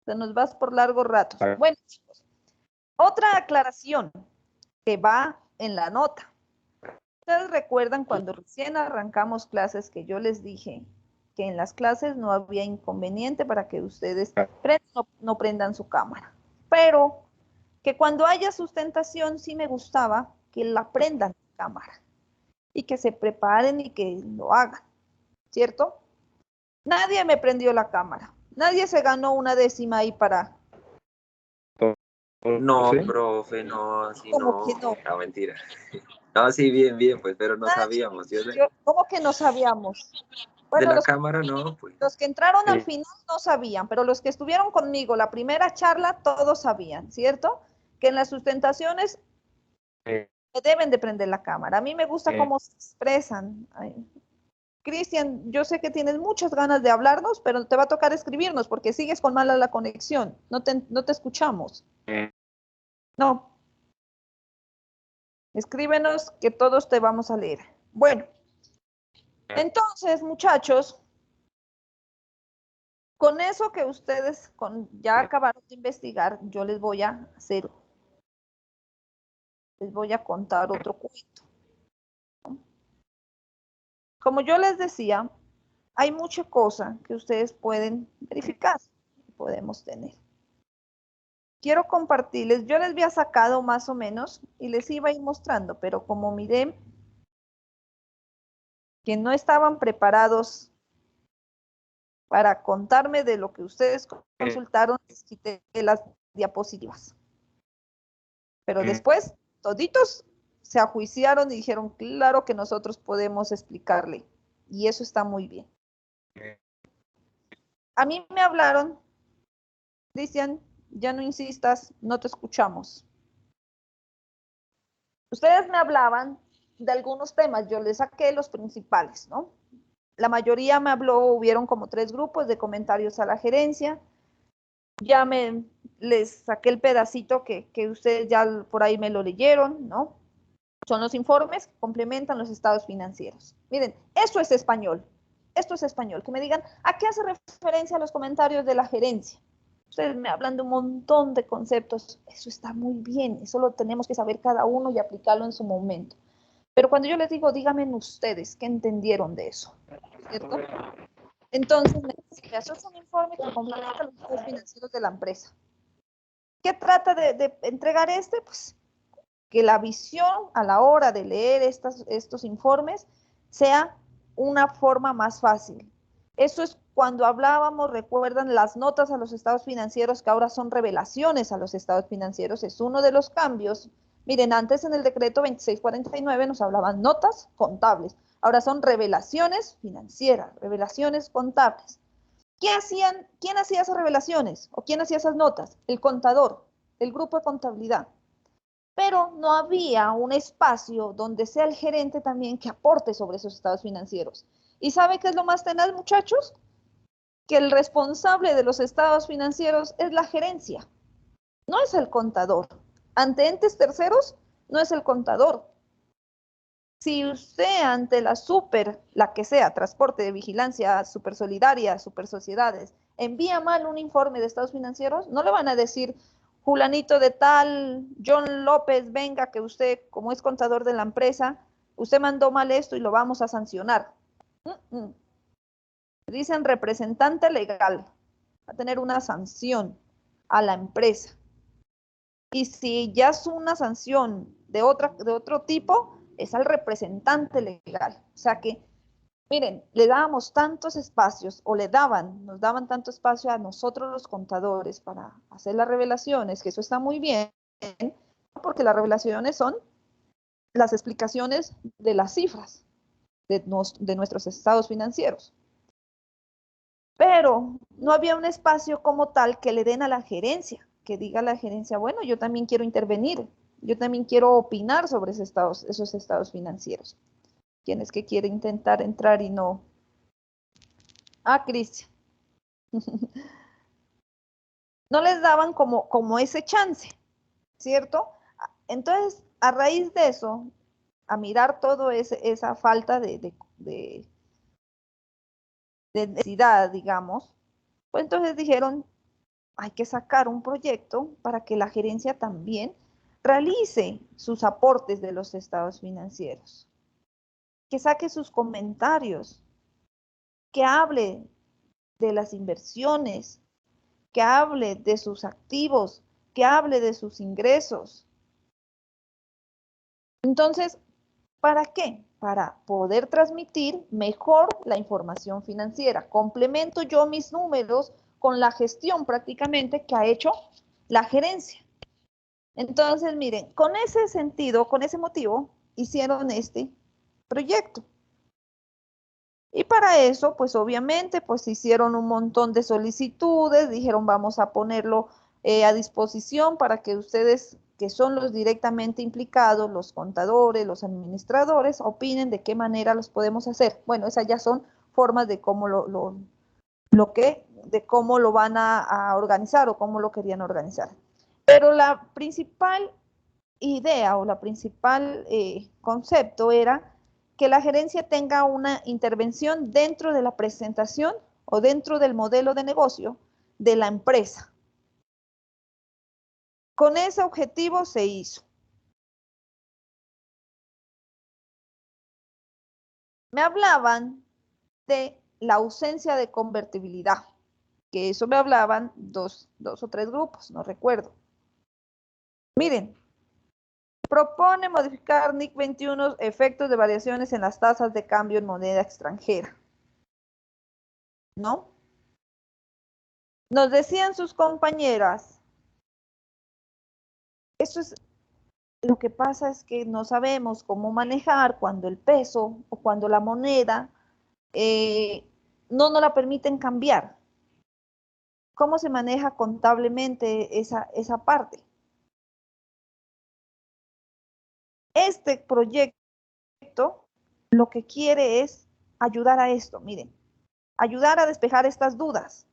Te nos vas por largo rato. Bueno, chicos, otra aclaración que va en la nota. Ustedes recuerdan cuando recién arrancamos clases que yo les dije que en las clases no había inconveniente para que ustedes no prendan su cámara. Pero que cuando haya sustentación sí me gustaba que la prendan la cámara y que se preparen y que lo hagan, ¿cierto? Nadie me prendió la cámara. Nadie se ganó una décima ahí para... No, ¿Sí? profe, no, así ¿Cómo no. que no? No, mentira. No, sí, bien, pues, pero no sabíamos. ¿Cómo que no sabíamos? Bueno, de la cámara no, pues. Los que entraron al final no sabían, pero los que estuvieron conmigo la primera charla, todos sabían, ¿cierto? Que en las sustentaciones deben de prender la cámara. A mí me gusta cómo se expresan. Cristian, yo sé que tienes muchas ganas de hablarnos, pero te va a tocar escribirnos porque sigues con mala la conexión. No te escuchamos. No. Escríbenos que todos te vamos a leer. Bueno, entonces, muchachos, con eso que ustedes ya acabaron de investigar, yo les voy a contar otro cuento. Como yo les decía, hay mucha cosa que ustedes pueden verificar y podemos tener. Quiero compartirles, yo les había sacado más o menos y les iba a ir mostrando, pero como miré que no estaban preparados para contarme de lo que ustedes consultaron, les quité las diapositivas. Pero después, toditos se ajuiciaron y dijeron, claro que nosotros podemos explicarle. Y eso está muy bien. A mí me hablaron, Cristian, ya no insistas, no te escuchamos. Ustedes me hablaban de algunos temas, yo les saqué los principales, ¿no? La mayoría me habló, hubieron como 3 grupos de comentarios a la gerencia. Ya les saqué el pedacito que ustedes ya por ahí me lo leyeron, ¿no? Son los informes que complementan los estados financieros. Miren, esto es español. Esto es español. Que me digan, ¿a qué hace referencia los comentarios de la gerencia? Ustedes me hablan de un montón de conceptos. Eso está muy bien. Eso lo tenemos que saber cada uno y aplicarlo en su momento. Pero cuando yo les digo, díganme ustedes, ¿qué entendieron de eso? ¿Cierto? Entonces, me haces un informe que complementa los estados financieros de la empresa. ¿Qué trata de entregar este? Pues que la visión a la hora de leer estos informes sea una forma más fácil. Eso es cuando hablábamos, recuerdan, las notas a los estados financieros, que ahora son revelaciones a los estados financieros, es uno de los cambios. Miren, antes en el decreto 2649 nos hablaban notas contables, ahora son revelaciones financieras, revelaciones contables. ¿Quién hacía esas revelaciones o quién hacía esas notas? El contador, el grupo de contabilidad. Pero no había un espacio donde sea el gerente también que aporte sobre esos estados financieros. ¿Y sabe qué es lo más tenaz, muchachos? Que el responsable de los estados financieros es la gerencia, no es el contador. Ante entes terceros, no es el contador. Si usted ante la que sea, transporte de vigilancia, super solidaria, super sociedades, envía mal un informe de estados financieros, no le van a decir, Julanito de tal, John López, venga, que usted, como es contador de la empresa, usted mandó mal esto y lo vamos a sancionar. Dicen representante legal, va a tener una sanción a la empresa. Y si ya es una sanción de otro tipo, es al representante legal. O sea que, miren, le dábamos tantos espacios, o nos daban tanto espacio a nosotros los contadores para hacer las revelaciones, que eso está muy bien, porque las revelaciones son las explicaciones de las cifras de nuestros estados financieros. Pero no había un espacio como tal que le den a la gerencia, que diga a la gerencia, bueno, yo también quiero intervenir, yo también quiero opinar sobre esos estados financieros. ¿Quién es que quiere intentar entrar y no? Ah, Cristian. No les daban como ese chance, ¿cierto? Entonces, a raíz de eso, a mirar todo esa falta de necesidad, digamos, pues entonces dijeron, hay que sacar un proyecto para que la gerencia también realice sus aportes de los estados financieros, que saque sus comentarios, que hable de las inversiones, que hable de sus activos, que hable de sus ingresos. Entonces, ¿para qué? Para poder transmitir mejor la información financiera. Complemento yo mis números con la gestión prácticamente que ha hecho la gerencia. Entonces, miren, con ese sentido, con ese motivo, hicieron este proyecto. Y para eso, pues obviamente, pues hicieron un montón de solicitudes, dijeron vamos a ponerlo a disposición para que ustedes, que son los directamente implicados, los contadores, los administradores, opinen de qué manera los podemos hacer. Bueno, esas ya son formas de cómo de cómo lo van a organizar o cómo lo querían organizar. Pero la principal idea o la principal concepto era que la gerencia tenga una intervención dentro de la presentación o dentro del modelo de negocio de la empresa. Con ese objetivo se hizo. Me hablaban de la ausencia de convertibilidad, que eso me hablaban dos o tres grupos, no recuerdo. Miren, propone modificar NIC 21 efectos de variaciones en las tasas de cambio en moneda extranjera. ¿No? Nos decían sus compañeras, eso es, lo que pasa es que no sabemos cómo manejar cuando el peso o cuando la moneda no nos la permiten cambiar. ¿Cómo se maneja contablemente esa parte? Este proyecto lo que quiere es ayudar a esto, miren, ayudar a despejar estas dudas.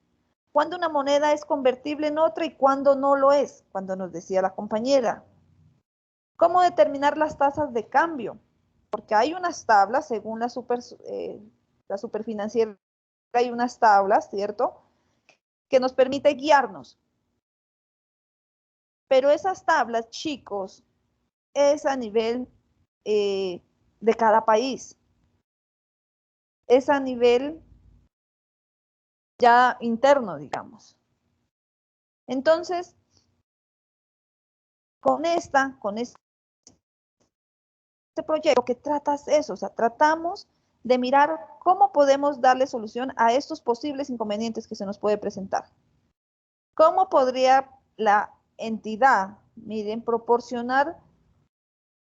¿Cuándo una moneda es convertible en otra y cuándo no lo es? Cuando nos decía la compañera. ¿Cómo determinar las tasas de cambio? Porque hay unas tablas, según la superfinanciera, hay unas tablas, ¿cierto? Que nos permite guiarnos. Pero esas tablas, chicos, es a nivel de cada país. Es a nivel ya interno, digamos. Entonces, con este proyecto que tratas eso, o sea, tratamos de mirar cómo podemos darle solución a estos posibles inconvenientes que se nos puede presentar. ¿Cómo podría la entidad, miren, proporcionar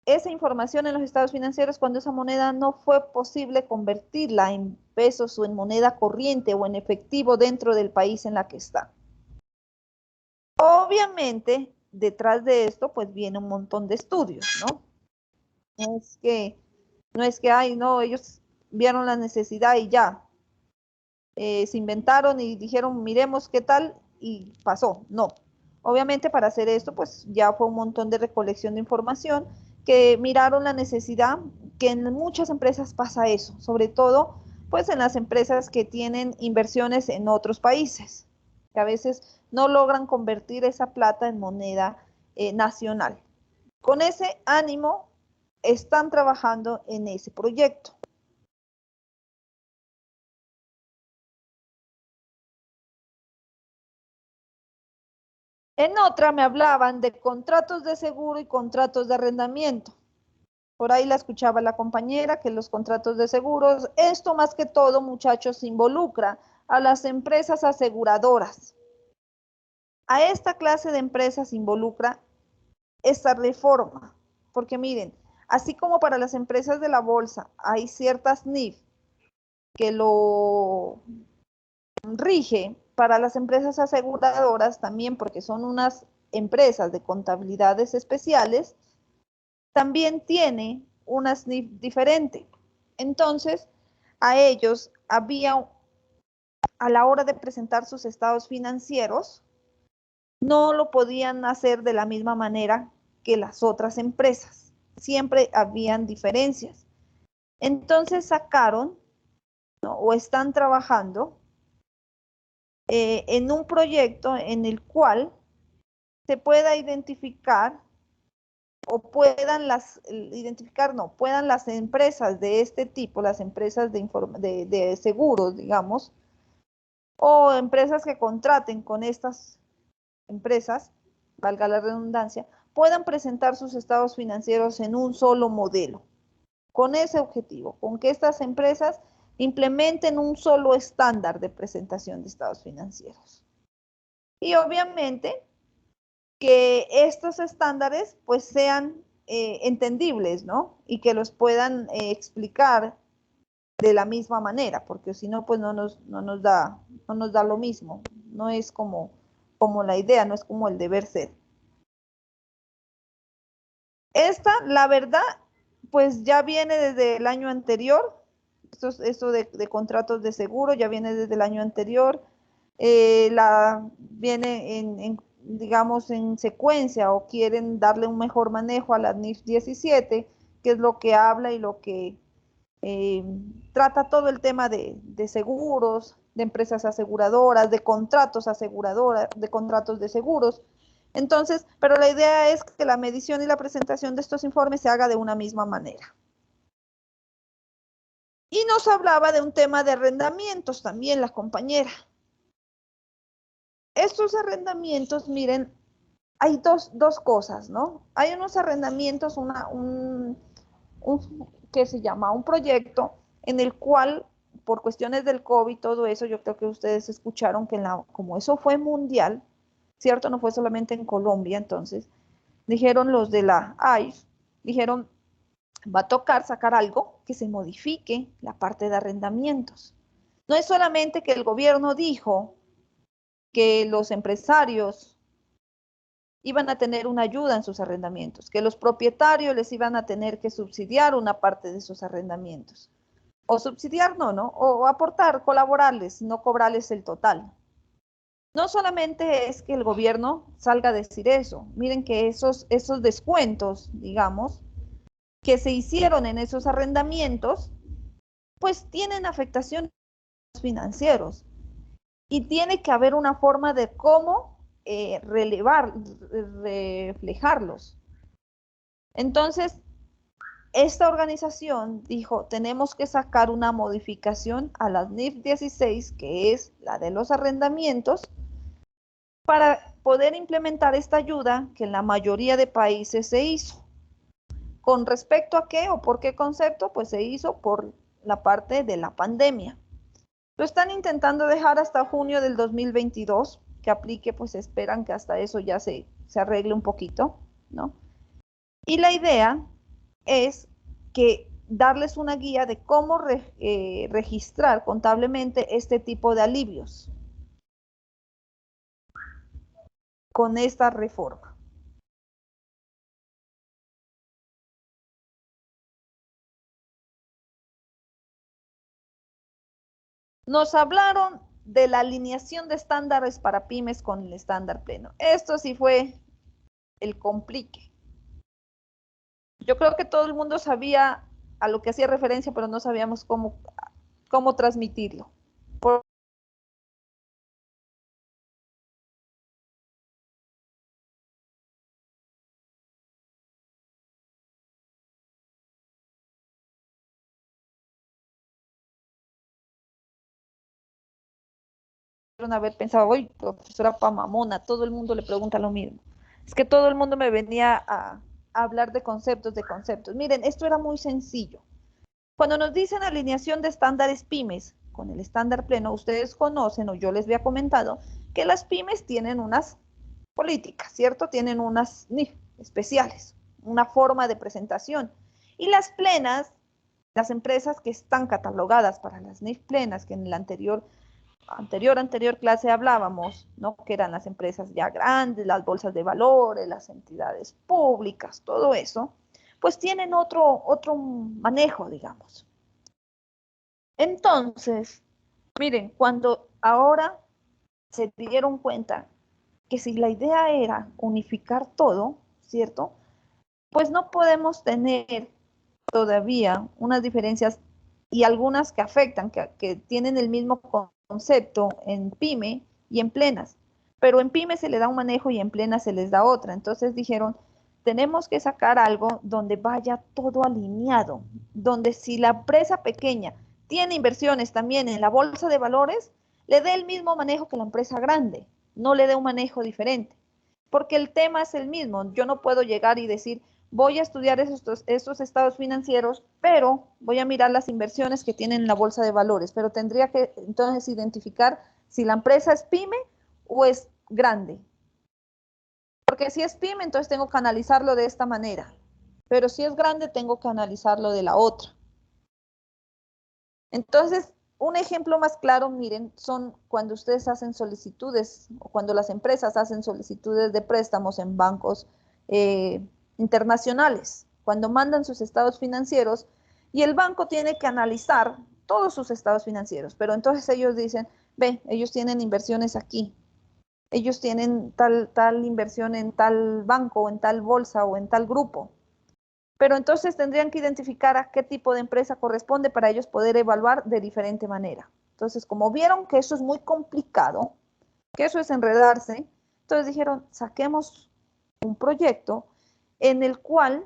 esa información en los estados financieros cuando esa moneda no fue posible convertirla en pesos o en moneda corriente o en efectivo dentro del país en la que está? Obviamente, detrás de esto, pues viene un montón de estudios, ¿no? No es que, ay, no, ellos vieron la necesidad y ya. Se inventaron y dijeron, miremos qué tal, y pasó. No. Obviamente, para hacer esto, pues ya fue un montón de recolección de información que miraron la necesidad, que en muchas empresas pasa eso, sobre todo, pues en las empresas que tienen inversiones en otros países, que a veces no logran convertir esa plata en moneda nacional. Con ese ánimo, están trabajando en ese proyecto. En otra me hablaban de contratos de seguro y contratos de arrendamiento. Por ahí la escuchaba la compañera que los contratos de seguros, esto más que todo, muchachos, involucra a las empresas aseguradoras. A esta clase de empresas involucra esta reforma, porque miren, así como para las empresas de la bolsa hay ciertas NIF que lo rige, para las empresas aseguradoras también, porque son unas empresas de contabilidades especiales, también tiene una SNIF diferente. Entonces, a ellos había, a la hora de presentar sus estados financieros, no lo podían hacer de la misma manera que las otras empresas. Siempre habían diferencias. Entonces sacaron, ¿no?, o están trabajando en un proyecto en el cual se pueda identificar o puedan puedan las empresas de este tipo, las empresas de seguros, digamos, o empresas que contraten con estas empresas, valga la redundancia, puedan presentar sus estados financieros en un solo modelo, con ese objetivo, con que estas empresas implementen un solo estándar de presentación de estados financieros. Y obviamente que estos estándares pues sean entendibles, ¿no? Y que los puedan explicar de la misma manera, porque si no, pues no nos da lo mismo, no es como la idea, no es como el deber ser. Esta, la verdad, pues ya viene desde el año anterior, esto de contratos de seguro ya viene desde el año anterior, viene digamos, en secuencia, o quieren darle un mejor manejo a la NIF 17, que es lo que habla y lo que trata todo el tema de seguros, de empresas aseguradoras, de contratos aseguradoras, de contratos de seguros. Entonces, pero la idea es que la medición y la presentación de estos informes se haga de una misma manera. Y nos hablaba de un tema de arrendamientos también la compañera. Estos arrendamientos, miren, hay dos cosas, ¿no? Hay unos arrendamientos, ¿qué se llama? Un proyecto en el cual, por cuestiones del COVID, todo eso, yo creo que ustedes escucharon que como eso fue mundial, ¿cierto? No fue solamente en Colombia, entonces, dijeron los de la AIF, dijeron, va a tocar sacar algo que se modifique la parte de arrendamientos. No es solamente que el gobierno dijo que los empresarios iban a tener una ayuda en sus arrendamientos, que los propietarios les iban a tener que subsidiar una parte de sus arrendamientos. O subsidiar no, o aportar, colaborarles, no cobrarles el total. No solamente es que el gobierno salga a decir eso, miren que esos descuentos, digamos, que se hicieron en esos arrendamientos, pues tienen afectaciones financieros. Y tiene que haber una forma de cómo reflejarlos. Entonces, esta organización dijo, tenemos que sacar una modificación a la NIF 16, que es la de los arrendamientos, para poder implementar esta ayuda que en la mayoría de países se hizo. ¿Con respecto a qué o por qué concepto? Pues se hizo por la parte de la pandemia. Lo están intentando dejar hasta junio del 2022, que aplique, pues esperan que hasta eso ya se arregle un poquito, ¿no? Y la idea es que darles una guía de cómo registrar contablemente este tipo de alivios con esta reforma. Nos hablaron de la alineación de estándares para pymes con el estándar pleno. Esto sí fue el complique. Yo creo que todo el mundo sabía a lo que hacía referencia, pero no sabíamos cómo transmitirlo. Haber pensado, oye, profesora Pamamona, todo el mundo le pregunta lo mismo. Es que todo el mundo me venía a hablar de conceptos. Miren, esto era muy sencillo. Cuando nos dicen alineación de estándares pymes con el estándar pleno, ustedes conocen, o yo les había comentado, que las pymes tienen unas políticas, ¿cierto? Tienen unas NIF especiales, una forma de presentación. Y las plenas, las empresas que están catalogadas para las NIF plenas, que en la anterior clase hablábamos, ¿no? Que eran las empresas ya grandes, las bolsas de valores, las entidades públicas, todo eso, pues tienen otro manejo, digamos. Entonces, miren, cuando ahora se dieron cuenta que si la idea era unificar todo, ¿cierto? Pues no podemos tener todavía unas diferencias y algunas que afectan, que tienen el mismo concepto en PYME y en plenas, pero en PYME se le da un manejo y en plenas se les da otra. Entonces dijeron, tenemos que sacar algo donde vaya todo alineado, donde si la empresa pequeña tiene inversiones también en la bolsa de valores, le dé el mismo manejo que la empresa grande, no le dé un manejo diferente, porque el tema es el mismo. Yo no puedo llegar y decir, voy a estudiar estos estados financieros, pero voy a mirar las inversiones que tienen en la bolsa de valores, pero tendría que entonces identificar si la empresa es PYME o es grande. Porque si es PYME, entonces tengo que analizarlo de esta manera, pero si es grande, tengo que analizarlo de la otra. Entonces, un ejemplo más claro, miren, son cuando ustedes hacen solicitudes, o cuando las empresas hacen solicitudes de préstamos en bancos internacionales, cuando mandan sus estados financieros y el banco tiene que analizar todos sus estados financieros, pero entonces ellos dicen, ve, ellos tienen inversiones aquí, ellos tienen tal inversión en tal banco o en tal bolsa o en tal grupo, pero entonces tendrían que identificar a qué tipo de empresa corresponde para ellos poder evaluar de diferente manera. Entonces, como vieron que eso es muy complicado, que eso es enredarse, entonces dijeron, saquemos un proyecto en el cual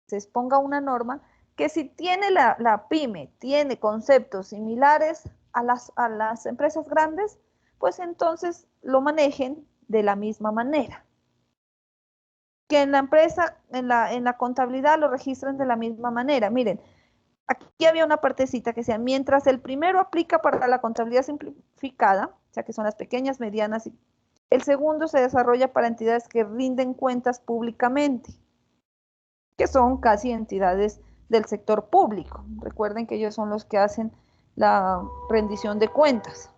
se exponga una norma que si tiene la PYME, tiene conceptos similares a las empresas grandes, pues entonces lo manejen de la misma manera. Que en la empresa, en la contabilidad lo registren de la misma manera. Miren, aquí había una partecita que decía, mientras el primero aplica para la contabilidad simplificada, o sea que son las pequeñas, medianas, y el segundo se desarrolla para entidades que rinden cuentas públicamente, que son casi entidades del sector público. Recuerden que ellos son los que hacen la rendición de cuentas.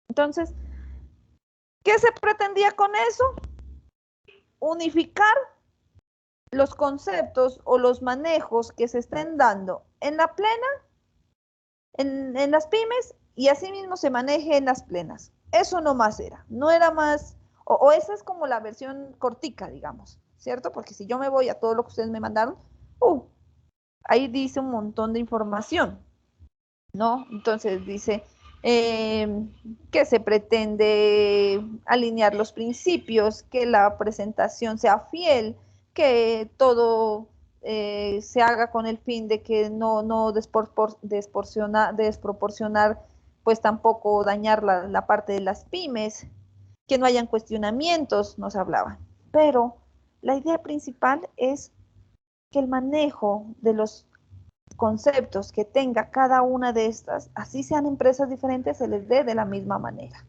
Entonces, ¿qué se pretendía con eso? Unificar los conceptos o los manejos que se estén dando en la plena, en las pymes, y asimismo se maneje en las plenas. Eso no más era, no era más, o esa es como la versión cortica, digamos, ¿cierto? Porque si yo me voy a todo lo que ustedes me mandaron, ahí dice un montón de información, ¿no? Entonces dice que se pretende alinear los principios, que la presentación sea fiel, que todo se haga con el fin de que no desproporcionar, pues tampoco dañar la parte de las pymes, que no hayan cuestionamientos, nos hablaban. Pero la idea principal es que el manejo de los conceptos que tenga cada una de estas, así sean empresas diferentes, se les dé de la misma manera.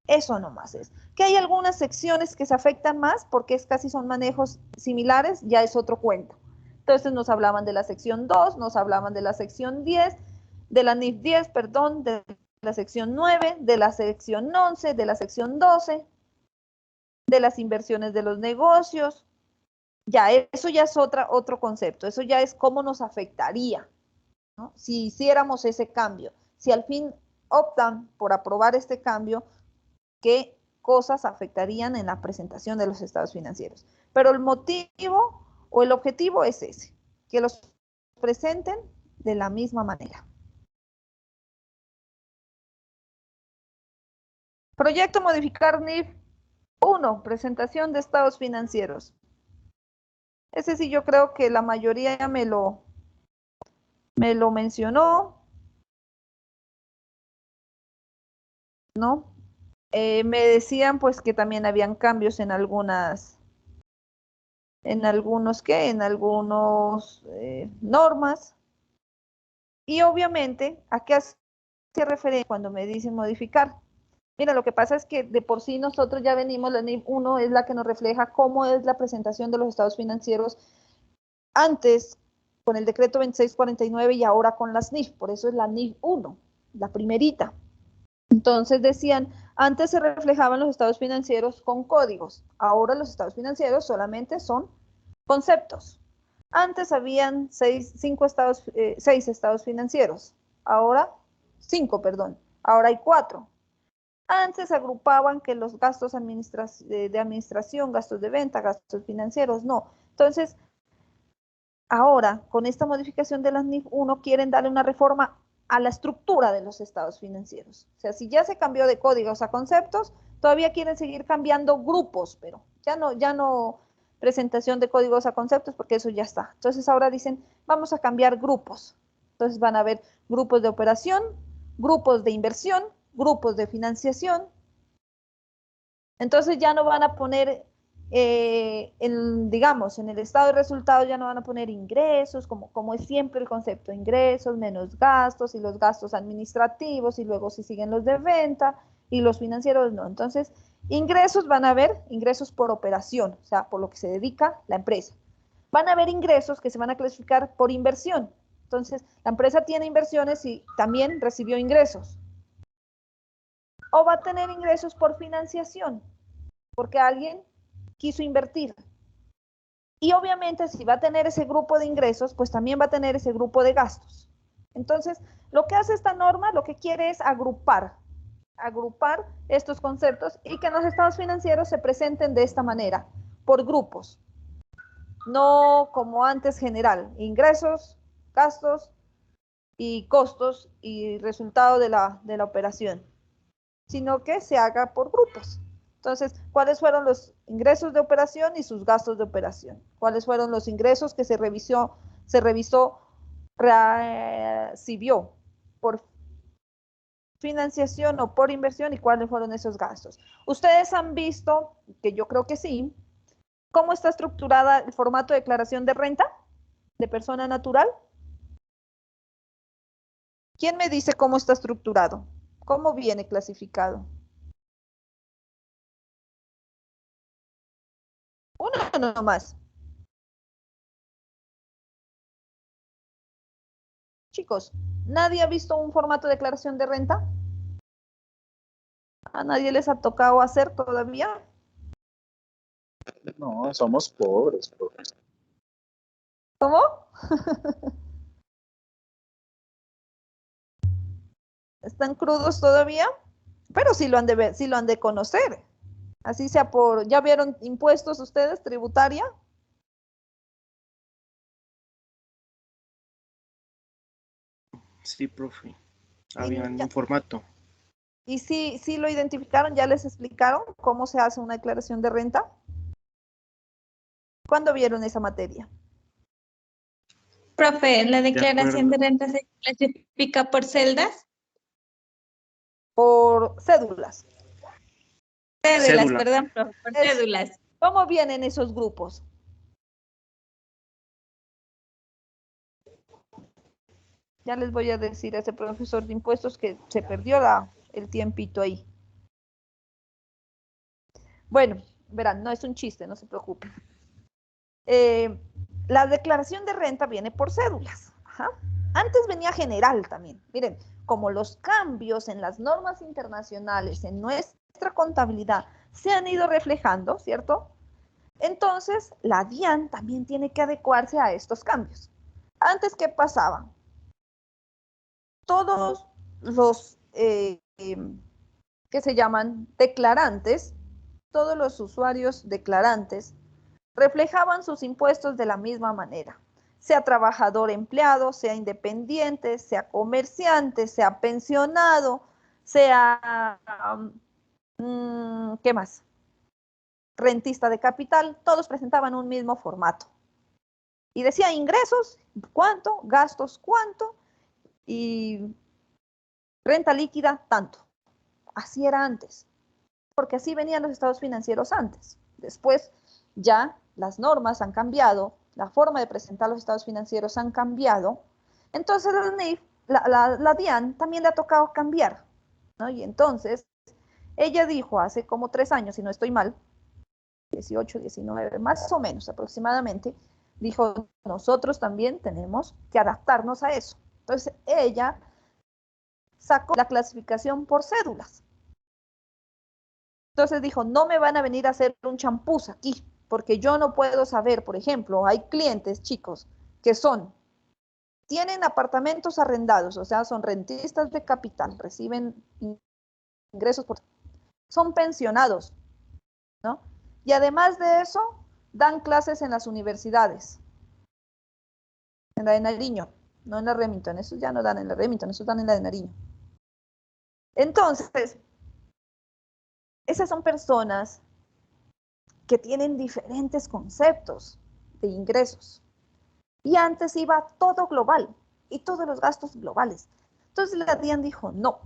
Eso nomás es. Que hay algunas secciones que se afectan más porque casi son manejos similares, ya es otro cuento. Entonces nos hablaban de la sección 2, nos hablaban de la sección 10, de la NIF 10, perdón, de la sección 9, de la sección 11, de la sección 12, de las inversiones de los negocios. Ya, eso ya es otro concepto, eso ya es cómo nos afectaría, ¿no? Si hiciéramos ese cambio, si al fin optan por aprobar este cambio, qué cosas afectarían en la presentación de los estados financieros. Pero el motivo o el objetivo es ese, que los presenten de la misma manera. Proyecto modificar NIF 1, presentación de estados financieros. Ese sí yo creo que la mayoría me lo mencionó, ¿no? Me decían pues que también habían cambios en algunas normas, y obviamente a qué hace referencia cuando me dicen modificar. Mira, lo que pasa es que de por sí nosotros ya venimos, la NIF 1 es la que nos refleja cómo es la presentación de los estados financieros antes con el decreto 2649 y ahora con las NIF, por eso es la NIF 1, la primerita. Entonces decían, antes se reflejaban los estados financieros con códigos, ahora los estados financieros solamente son conceptos. Antes habían 6 estados financieros, ahora 5, perdón. Ahora hay 4. Antes se agrupaban que los gastos de administración, gastos de venta, gastos financieros, no. Entonces, ahora, con esta modificación de las NIF 1, quieren darle una reforma a la estructura de los estados financieros. O sea, si ya se cambió de códigos a conceptos, todavía quieren seguir cambiando grupos, pero ya no presentación de códigos a conceptos, porque eso ya está. Entonces ahora dicen, vamos a cambiar grupos. Entonces van a haber grupos de operación, grupos de inversión, grupos de financiación. Entonces ya no van a poner, digamos, en el estado de resultados ya no van a poner ingresos, como es siempre el concepto, ingresos menos gastos y los gastos administrativos y luego si siguen los de venta y los financieros no. Entonces, ingresos van a haber ingresos por operación, o sea, por lo que se dedica la empresa. Van a haber ingresos que se van a clasificar por inversión. Entonces, la empresa tiene inversiones y también recibió ingresos. O va a tener ingresos por financiación, porque alguien quiso invertir. Y obviamente si va a tener ese grupo de ingresos, pues también va a tener ese grupo de gastos. Entonces, lo que hace esta norma, lo que quiere es agrupar estos conceptos y que en los estados financieros se presenten de esta manera, por grupos. No como antes general, ingresos, gastos y costos y resultado de la operación, sino que se haga por grupos. Entonces, ¿cuáles fueron los ingresos de operación y sus gastos de operación? ¿Cuáles fueron los ingresos que se revisó, recibió por financiación o por inversión y cuáles fueron esos gastos? Ustedes han visto, que yo creo que sí, cómo está estructurada el formato de declaración de renta de persona natural. ¿Quién me dice cómo está estructurado? ¿Cómo viene clasificado? Uno nomás. Chicos, ¿nadie ha visto un formato de declaración de renta? ¿A nadie les ha tocado hacer todavía? No, somos pobres, profesor. ¿Cómo? ¿Están crudos todavía? Pero sí lo han de ver, sí lo han de conocer. Así sea por, ¿ya vieron impuestos ustedes, tributaria? Sí, profe. Había un formato. ¿Y sí lo identificaron? ¿Ya les explicaron cómo se hace una declaración de renta? ¿Cuándo vieron esa materia? Profe, ¿la declaración de renta se clasifica por celdas? Por cédulas. Cédulas, perdón, profe, por cédulas. ¿Cómo vienen esos grupos? Ya les voy a decir a ese profesor de impuestos que se perdió el tiempito ahí. Bueno, verán, no es un chiste, no se preocupen. La declaración de renta viene por cédulas. Ajá. Antes venía general también. Miren, como los cambios en las normas internacionales, en nuestra contabilidad, se han ido reflejando, ¿cierto? Entonces, la DIAN también tiene que adecuarse a estos cambios. Antes, ¿qué pasaba? Todos los que se llaman declarantes, todos los usuarios declarantes, reflejaban sus impuestos de la misma manera, sea trabajador empleado, sea independiente, sea comerciante, sea pensionado, sea, ¿qué más? Rentista de capital, todos presentaban un mismo formato. Y decía ingresos, cuánto, gastos, cuánto, y renta líquida, tanto. Así era antes, porque así venían los estados financieros antes. Después ya las normas han cambiado, la forma de presentar los estados financieros han cambiado. Entonces la DIAN también le ha tocado cambiar, ¿no? Y entonces ella dijo hace como 3 años, si no estoy mal, 18, 19, más o menos aproximadamente, dijo, nosotros también tenemos que adaptarnos a eso. Entonces ella sacó la clasificación por cédulas. Entonces dijo, no me van a venir a hacer un champús aquí, porque yo no puedo saber, por ejemplo, hay clientes, chicos, que son tienen apartamentos arrendados, o sea, son rentistas de capital, reciben ingresos son pensionados, ¿no? Y además de eso, dan clases en las universidades, en la de Nariño, no en la Remington, esos ya no dan en la Remington, esos dan en la de Nariño. Entonces, esas son personas que tienen diferentes conceptos de ingresos. Y antes iba todo global y todos los gastos globales. Entonces la DIAN dijo, no,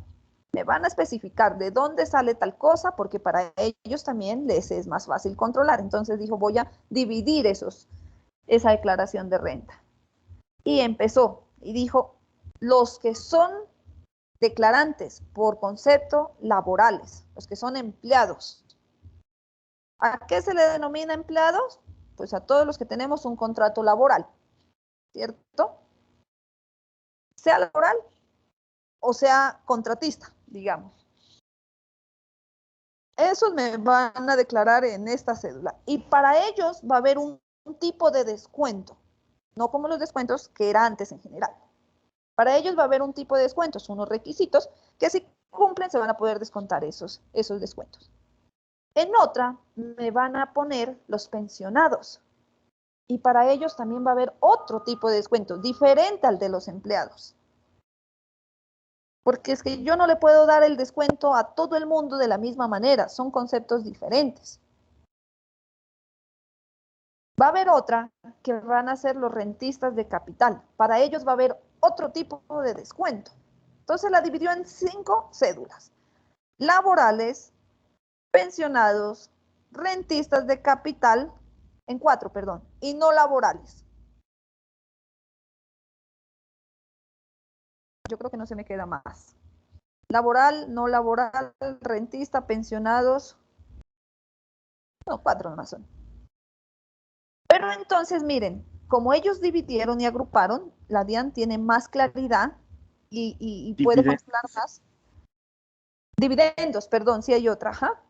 me van a especificar de dónde sale tal cosa porque para ellos también les es más fácil controlar. Entonces dijo, voy a dividir esa declaración de renta. Y empezó y dijo, los que son declarantes por concepto laborales, los que son empleados. ¿A qué se le denomina empleados? Pues a todos los que tenemos un contrato laboral, ¿cierto? Sea laboral o sea contratista, digamos. Esos me van a declarar en esta cédula. Y para ellos va a haber un tipo de descuento, no como los descuentos que era antes en general. Para ellos va a haber un tipo de descuentos, unos requisitos que si cumplen se van a poder descontar esos descuentos. En otra me van a poner los pensionados. Y para ellos también va a haber otro tipo de descuento, diferente al de los empleados. Porque es que yo no le puedo dar el descuento a todo el mundo de la misma manera, son conceptos diferentes. Va a haber otra que van a ser los rentistas de capital. Para ellos va a haber otro tipo de descuento. Entonces la dividió en 5 cédulas. Laborales, pensionados, rentistas de capital, en 4, perdón, y no laborales. Yo creo que no se me queda más. Laboral, no laboral, rentista, pensionados. No, 4 nomás son. Pero entonces, miren, como ellos dividieron y agruparon, la DIAN tiene más claridad y puede controlar más. Dividendos, perdón, si hay otra, ¿ja?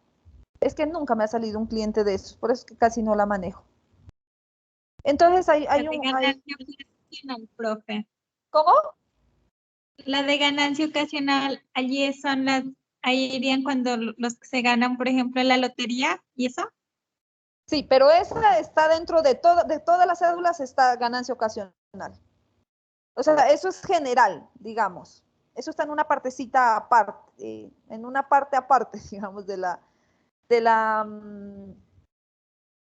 Es que nunca me ha salido un cliente de esos, por eso es que casi no la manejo. Entonces hay un... Ganancia ocasional, profe. ¿Cómo? La de ganancia ocasional, allí son ahí irían cuando los que se ganan, por ejemplo, en la lotería, ¿y eso? Sí, pero esa está dentro de todas las cédulas, está ganancia ocasional. O sea, eso es general, digamos. Eso está en una partecita aparte, en una parte aparte, digamos, de la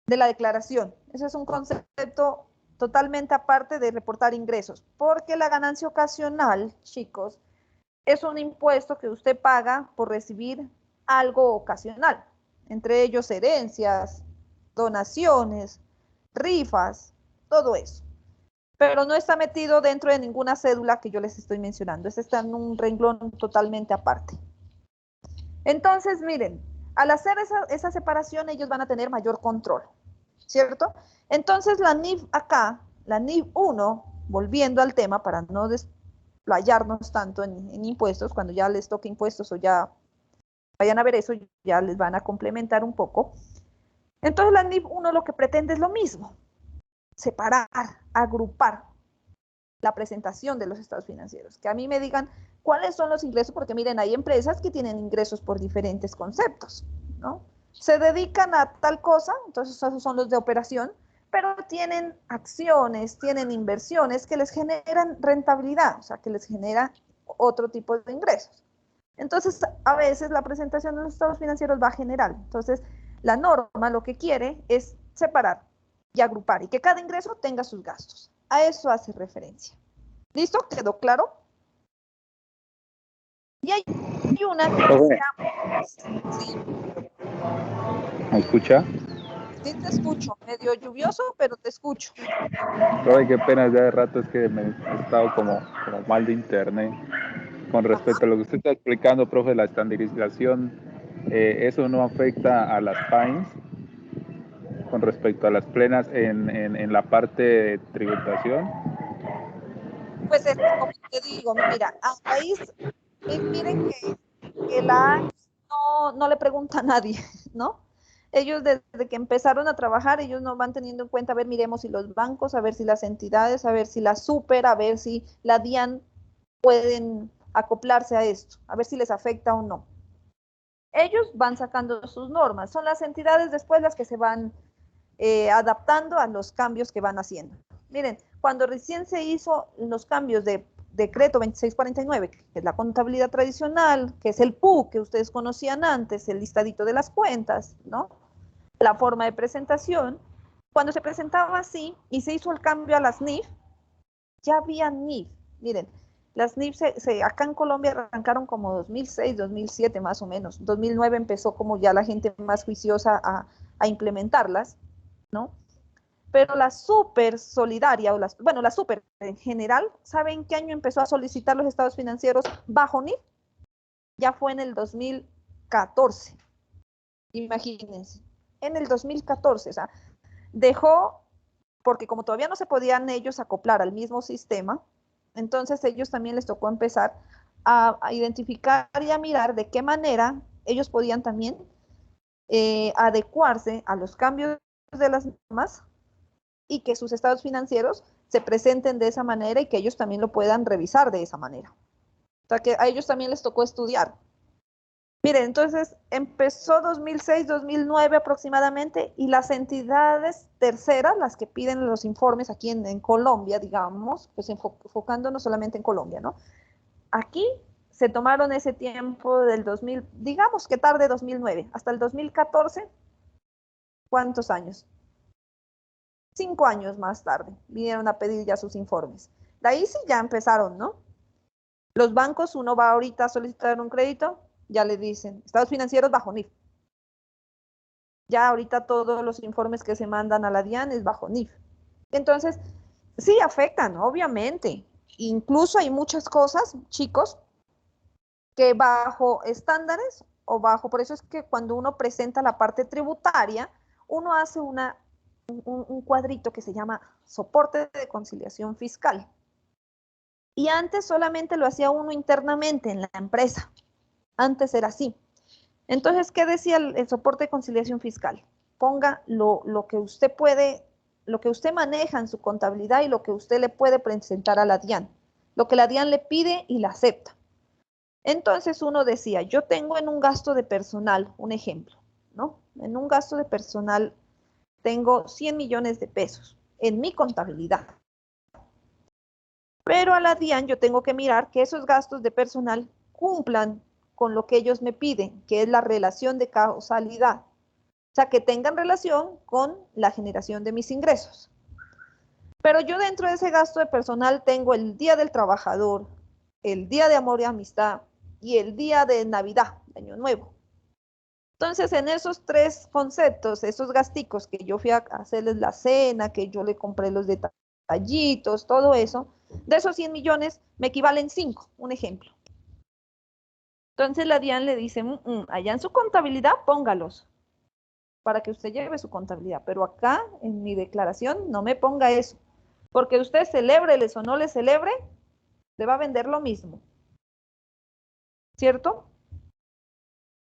declaración. Ese es un concepto totalmente aparte de reportar ingresos, porque la ganancia ocasional, chicos, es un impuesto que usted paga por recibir algo ocasional, entre ellos herencias, donaciones, rifas, todo eso. Pero no está metido dentro de ninguna cédula que yo les estoy mencionando. Este está en un renglón totalmente aparte. Entonces, miren, al hacer esa separación, ellos van a tener mayor control, ¿cierto? Entonces, la NIF acá, la NIF 1, volviendo al tema para no desplayarnos tanto en impuestos, cuando ya les toque impuestos o ya vayan a ver eso, ya les van a complementar un poco. Entonces, la NIF 1 lo que pretende es lo mismo, separar, agrupar la presentación de los estados financieros, que a mí me digan cuáles son los ingresos, porque miren, hay empresas que tienen ingresos por diferentes conceptos, ¿no? Se dedican a tal cosa, entonces esos son los de operación, pero tienen acciones, tienen inversiones que les generan rentabilidad, o sea, que les genera otro tipo de ingresos. Entonces, a veces la presentación de los estados financieros va general. Entonces, la norma lo que quiere es separar y agrupar y que cada ingreso tenga sus gastos. A eso hace referencia. ¿Listo? ¿Quedó claro? Y hay una que sí. ¿Me escucha? Sí te escucho, medio lluvioso, pero te escucho. Ay, qué pena, ya de rato es que me he estado como mal de internet. Con respecto a lo que usted está explicando, profe, la estandarización, ¿eso no afecta a las PAINS con respecto a las plenas en la parte de tributación? Pues es que, como te digo, mira, a país, miren que la ANS no le pregunta a nadie, ¿no? Ellos desde que empezaron a trabajar, ellos no van teniendo en cuenta, a ver, miremos si los bancos, a ver si las entidades, a ver si la super, a ver si la DIAN pueden acoplarse a esto, a ver si les afecta o no. Ellos van sacando sus normas, son las entidades después las que se van adaptando a los cambios que van haciendo. Miren, cuando recién se hizo los cambios de decreto 2649, que es la contabilidad tradicional, que es el PU que ustedes conocían antes, el listadito de las cuentas, ¿no? La forma de presentación, cuando se presentaba así y se hizo el cambio a las NIF, ya había NIF. Miren, las NIF acá en Colombia arrancaron como 2006, 2007 más o menos. 2009 empezó como ya la gente más juiciosa a implementarlas, ¿no? Pero la super solidaria, bueno, la super en general, ¿saben qué año empezó a solicitar los estados financieros bajo NIF? Ya fue en el 2014. Imagínense, en el 2014, o sea, dejó, porque como todavía no se podían ellos acoplar al mismo sistema, entonces ellos también les tocó empezar a identificar y a mirar de qué manera ellos podían también adecuarse a los cambios de las normas y que sus estados financieros se presenten de esa manera y que ellos también lo puedan revisar de esa manera. O sea, que a ellos también les tocó estudiar. Miren, entonces empezó 2006, 2009 aproximadamente, y las entidades terceras, las que piden los informes aquí en Colombia, digamos, pues enfocándonos solamente en Colombia, ¿no? Aquí se tomaron ese tiempo del 2000, digamos que tarde 2009, hasta el 2014, ¿cuántos años? 5 años más tarde, vinieron a pedir ya sus informes. De ahí sí ya empezaron, ¿no? Los bancos, uno va ahorita a solicitar un crédito, ya le dicen, estados financieros bajo NIF. Ya ahorita todos los informes que se mandan a la DIAN es bajo NIF. Entonces, sí afectan, obviamente. Incluso hay muchas cosas, chicos, que bajo estándares o bajo, por eso es que cuando uno presenta la parte tributaria, uno hace un cuadrito que se llama soporte de conciliación fiscal. Y antes solamente lo hacía uno internamente en la empresa. Antes era así. Entonces, ¿qué decía el soporte de conciliación fiscal? Ponga lo que usted puede, lo que usted maneja en su contabilidad y lo que usted le puede presentar a la DIAN. Lo que la DIAN le pide y la acepta. Entonces uno decía, yo tengo en un gasto de personal, un ejemplo, ¿no? En un gasto de personal tengo 100 millones de pesos en mi contabilidad. Pero a la DIAN yo tengo que mirar que esos gastos de personal cumplan con lo que ellos me piden, que es la relación de causalidad. O sea, que tengan relación con la generación de mis ingresos. Pero yo dentro de ese gasto de personal tengo el Día del Trabajador, el Día de Amor y Amistad y el Día de Navidad, Año Nuevo. Entonces, en esos tres conceptos, esos gasticos que yo fui a hacerles la cena, que yo le compré los detallitos, todo eso, de esos 100 millones me equivalen 5, un ejemplo. Entonces la DIAN le dice, allá en su contabilidad póngalos, para que usted lleve su contabilidad, pero acá en mi declaración no me ponga eso, porque usted celébreles o no les celebre, le va a vender lo mismo. ¿Cierto?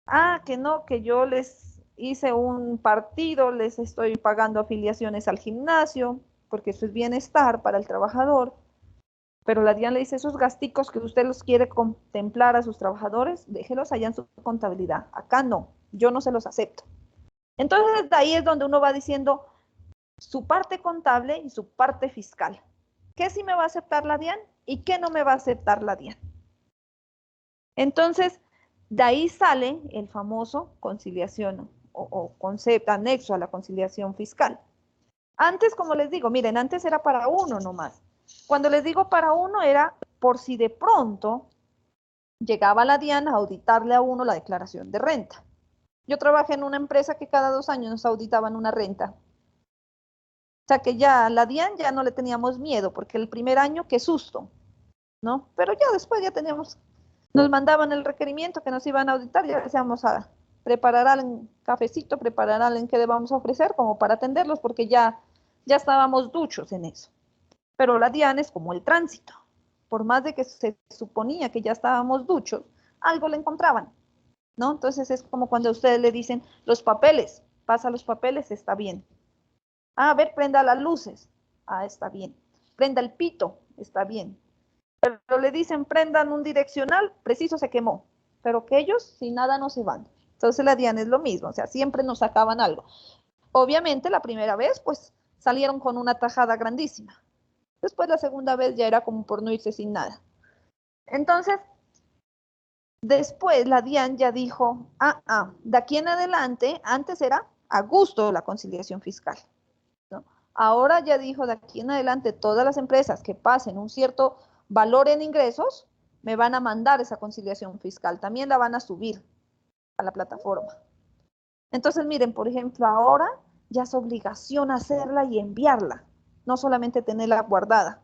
Ah, que no, que yo les hice un partido, les estoy pagando afiliaciones al gimnasio, porque eso es bienestar para el trabajador. Pero la DIAN le dice, esos gasticos que usted los quiere contemplar a sus trabajadores, déjelos allá en su contabilidad. Acá no, yo no se los acepto. Entonces, de ahí es donde uno va diciendo su parte contable y su parte fiscal. ¿Qué sí me va a aceptar la DIAN y qué no me va a aceptar la DIAN? Entonces, de ahí sale el famoso conciliación o concepto anexo a la conciliación fiscal. Antes, como les digo, miren, antes era para uno nomás. Cuando les digo para uno era por si de pronto llegaba la DIAN a auditarle a uno la declaración de renta. Yo trabajé en una empresa que cada 2 años nos auditaban una renta. O sea que ya la DIAN ya no le teníamos miedo, porque el primer año, qué susto, ¿no? Pero ya después ya teníamos, nos mandaban el requerimiento que nos iban a auditar, ya decíamos a preparar al cafecito, preparar al en que le vamos a ofrecer como para atenderlos, porque ya estábamos duchos en eso. Pero la DIAN es como el tránsito. Por más de que se suponía que ya estábamos duchos, algo le encontraban, ¿no? Entonces es como cuando ustedes le dicen los papeles pasa los papeles, está bien. Ah, a ver, prenda las luces. Ah, está bien. Prenda el pito, está bien. Pero le dicen, prendan un direccional, preciso se quemó. Pero que ellos sin nada no se van. Entonces la DIAN es lo mismo, o sea, siempre nos sacaban algo. Obviamente la primera vez, pues, salieron con una tajada grandísima. Después la segunda vez ya era como por no irse sin nada. Entonces, después la DIAN ya dijo, de aquí en adelante, antes era a gusto la conciliación fiscal, ¿no? Ahora ya dijo, de aquí en adelante, todas las empresas que pasen un cierto valor en ingresos, me van a mandar esa conciliación fiscal, también la van a subir a la plataforma. Entonces, miren, por ejemplo, ahora ya es obligación hacerla y enviarla, no solamente tenerla guardada.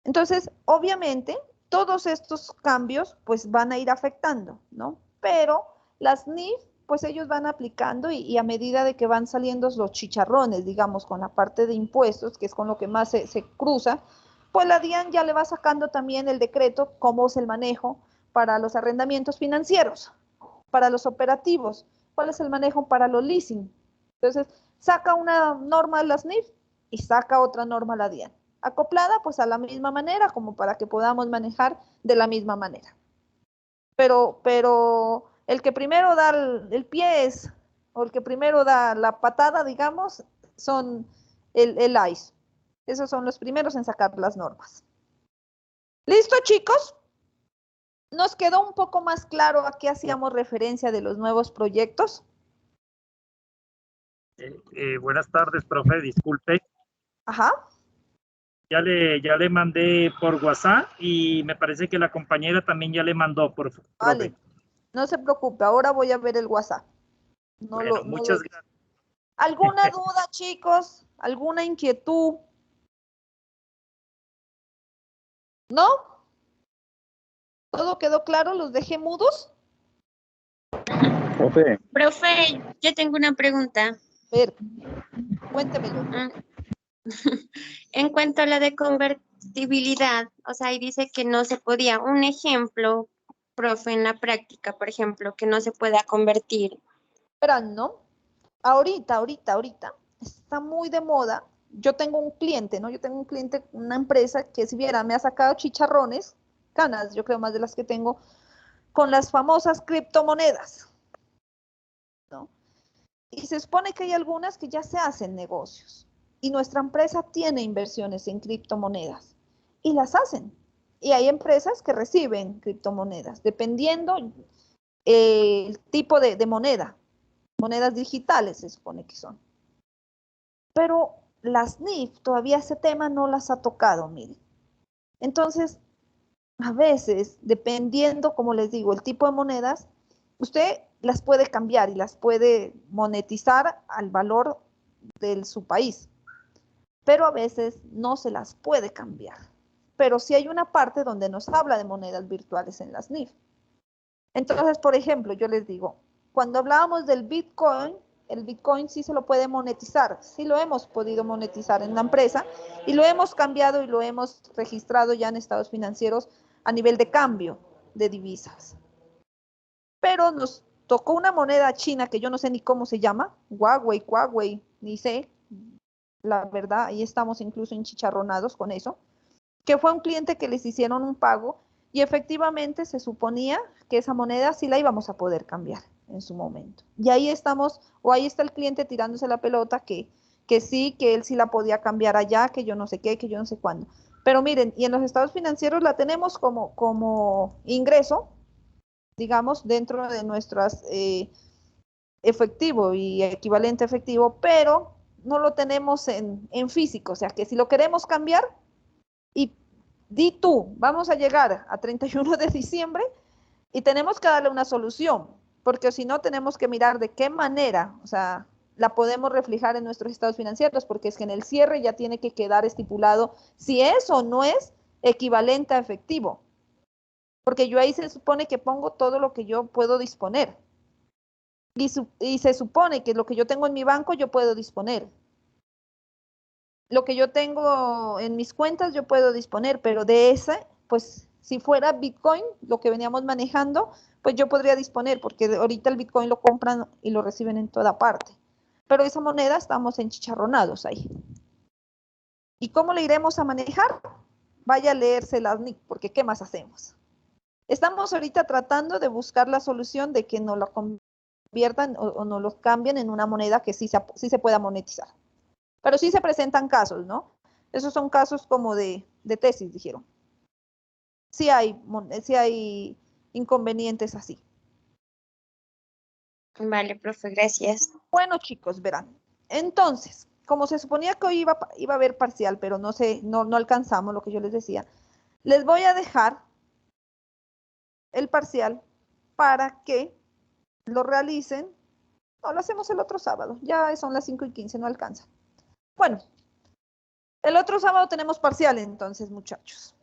Entonces, obviamente, todos estos cambios pues van a ir afectando, ¿no? Pero las NIF, pues ellos van aplicando y a medida de que van saliendo los chicharrones, digamos, con la parte de impuestos, que es con lo que más se cruza, pues la DIAN ya le va sacando también el decreto, cómo es el manejo para los arrendamientos financieros, para los operativos, cuál es el manejo para los leasing. Entonces, saca una norma de las NIF y saca otra norma la DIAN. Acoplada pues a la misma manera, como para que podamos manejar de la misma manera. Pero el que primero da el pie es, o el que primero da la patada, digamos, son el ICE. Esos son los primeros en sacar las normas. ¿Listo, chicos? ¿Nos quedó un poco más claro a qué hacíamos referencia de los nuevos proyectos? Buenas tardes, profe, disculpe. Ajá. Ya le mandé por WhatsApp y me parece que la compañera también ya le mandó, profe. Vale, no se preocupe, ahora voy a ver el WhatsApp. Muchas gracias. ¿Alguna duda, chicos? ¿Alguna inquietud? ¿No? ¿Todo quedó claro? ¿Los dejé mudos? Profe. Profe, yo tengo una pregunta. A ver, cuéntemelo. En cuanto a la de convertibilidad, o sea, ahí dice que no se podía. Un ejemplo, profe, en la práctica, por ejemplo, que no se pueda convertir. Verán, ¿no? Ahorita, está muy de moda. Yo tengo un cliente, ¿no? Yo tengo un cliente, una empresa que si viera, me ha sacado chicharrones, canas, yo creo más de las que tengo, con las famosas criptomonedas, ¿no? Y se supone que hay algunas que ya se hacen negocios. Y nuestra empresa tiene inversiones en criptomonedas y las hacen. Y hay empresas que reciben criptomonedas, dependiendo el tipo de moneda. Monedas digitales se supone que son. Pero las NIF todavía ese tema no las ha tocado, miren. Entonces, a veces, dependiendo, como les digo, el tipo de monedas, usted las puede cambiar y las puede monetizar al valor de su país. Pero a veces no se las puede cambiar. Pero sí hay una parte donde nos habla de monedas virtuales en las NIF. Entonces, por ejemplo, yo les digo, cuando hablábamos del Bitcoin, el Bitcoin sí se lo puede monetizar, sí lo hemos podido monetizar en la empresa y lo hemos cambiado y lo hemos registrado ya en estados financieros a nivel de cambio de divisas. Pero nos tocó una moneda china que yo no sé ni cómo se llama, Huawei, ni sé, la verdad, ahí estamos incluso enchicharronados con eso, que fue un cliente que les hicieron un pago y efectivamente se suponía que esa moneda sí la íbamos a poder cambiar en su momento. Y ahí estamos, o ahí está el cliente tirándose la pelota que sí, que él sí la podía cambiar allá, que yo no sé qué, que yo no sé cuándo. Pero miren, y en los estados financieros la tenemos como ingreso, digamos, dentro de nuestras efectivo y equivalente efectivo, pero no lo tenemos en físico. O sea, que si lo queremos cambiar y di tú, vamos a llegar a 31 de diciembre y tenemos que darle una solución, porque si no tenemos que mirar de qué manera, o sea, la podemos reflejar en nuestros estados financieros, porque es que en el cierre ya tiene que quedar estipulado si es o no es equivalente a efectivo, porque yo ahí se supone que pongo todo lo que yo puedo disponer, y se supone que lo que yo tengo en mi banco yo puedo disponer. Lo que yo tengo en mis cuentas yo puedo disponer, pero de ese, pues Si fuera Bitcoin, lo que veníamos manejando, pues yo podría disponer, porque ahorita el Bitcoin lo compran y lo reciben en toda parte. Pero esa moneda estamos enchicharronados ahí. ¿Y cómo le iremos a manejar? Vaya a leerse las NIC, porque ¿qué más hacemos? Estamos ahorita tratando de buscar la solución de que nos lo conviertan o nos lo cambien en una moneda que sí se pueda monetizar. Pero sí se presentan casos, ¿no? Esos son casos como de tesis, dijeron. Sí hay inconvenientes así. Vale, profe, gracias. Bueno, chicos, verán. Entonces, como se suponía que hoy iba a haber parcial, pero no alcanzamos lo que yo les decía, les voy a dejar el parcial para que lo realicen. No, lo hacemos el otro sábado. Ya son las 5:15, no alcanza. Bueno, el otro sábado tenemos parcial entonces, muchachos.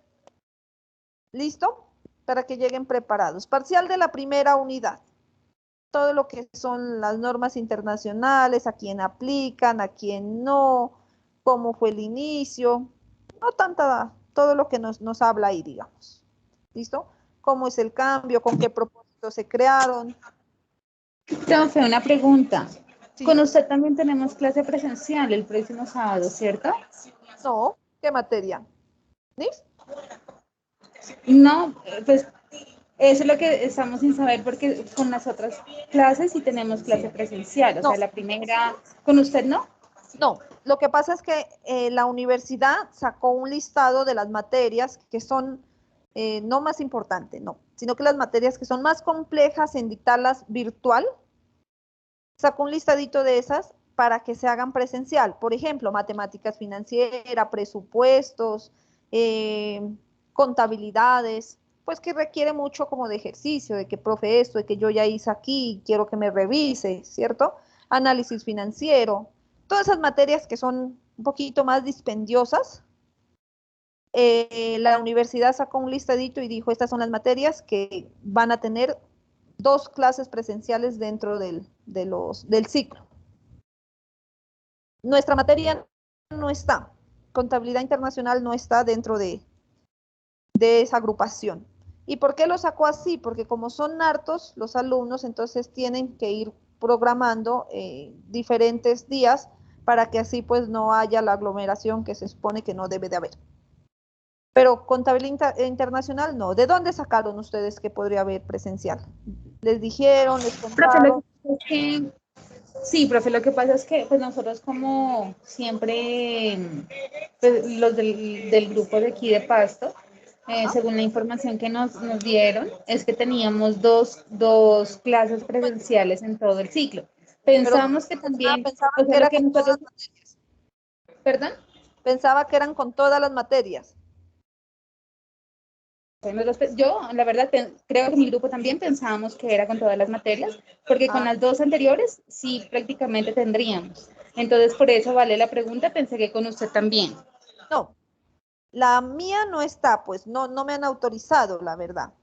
¿Listo? Para que lleguen preparados. Parcial de la primera unidad. Todo lo que son las normas internacionales, a quién aplican, a quién no, cómo fue el inicio, no tanta, todo lo que nos habla ahí, digamos. ¿Listo? ¿Cómo es el cambio? ¿Con qué propósitos se crearon? Profe, una pregunta. Sí. Con usted también tenemos clase presencial el próximo sábado, ¿cierto? No, ¿qué materia? ¿Listo? No, pues eso es lo que estamos sin saber porque con las otras clases sí tenemos clase presencial, o sea, la primera, ¿con usted no? No, lo que pasa es que la universidad sacó un listado de las materias que son no más importantes, no, sino que las materias que son más complejas en dictarlas virtual, sacó un listadito de esas para que se hagan presencial. Por ejemplo, matemáticas financieras, presupuestos, contabilidades, pues que requiere mucho como de ejercicio, de que profe esto, de que yo ya hice aquí, quiero que me revise, ¿cierto? Análisis financiero, todas esas materias que son un poquito más dispendiosas. La universidad sacó un listadito y dijo, estas son las materias que van a tener 2 clases presenciales dentro del ciclo. Nuestra materia no está, contabilidad internacional no está dentro de esa agrupación. ¿Y por qué lo sacó así? Porque como son hartos los alumnos, entonces tienen que ir programando diferentes días para que así pues no haya la aglomeración que se supone que no debe de haber. Pero contabilidad internacional no. ¿De dónde sacaron ustedes que podría haber presencial? ¿Les dijeron, les contaron? Sí, profe, lo que pasa es que pues nosotros como siempre, pues, los del grupo de aquí de Pasto, según la información que nos dieron, es que teníamos dos clases presenciales en todo el ciclo. Pensamos que también, Pensaba o sea, que era lo que con nosotros... todas las materias. ¿Perdón? Pensaba que eran con todas las materias. Yo, la verdad, creo que mi grupo también pensábamos que era con todas las materias, porque con las 2 anteriores sí prácticamente tendríamos. Entonces, por eso vale la pregunta, pensé que con usted también. No, la mía no está, pues no me han autorizado, la verdad.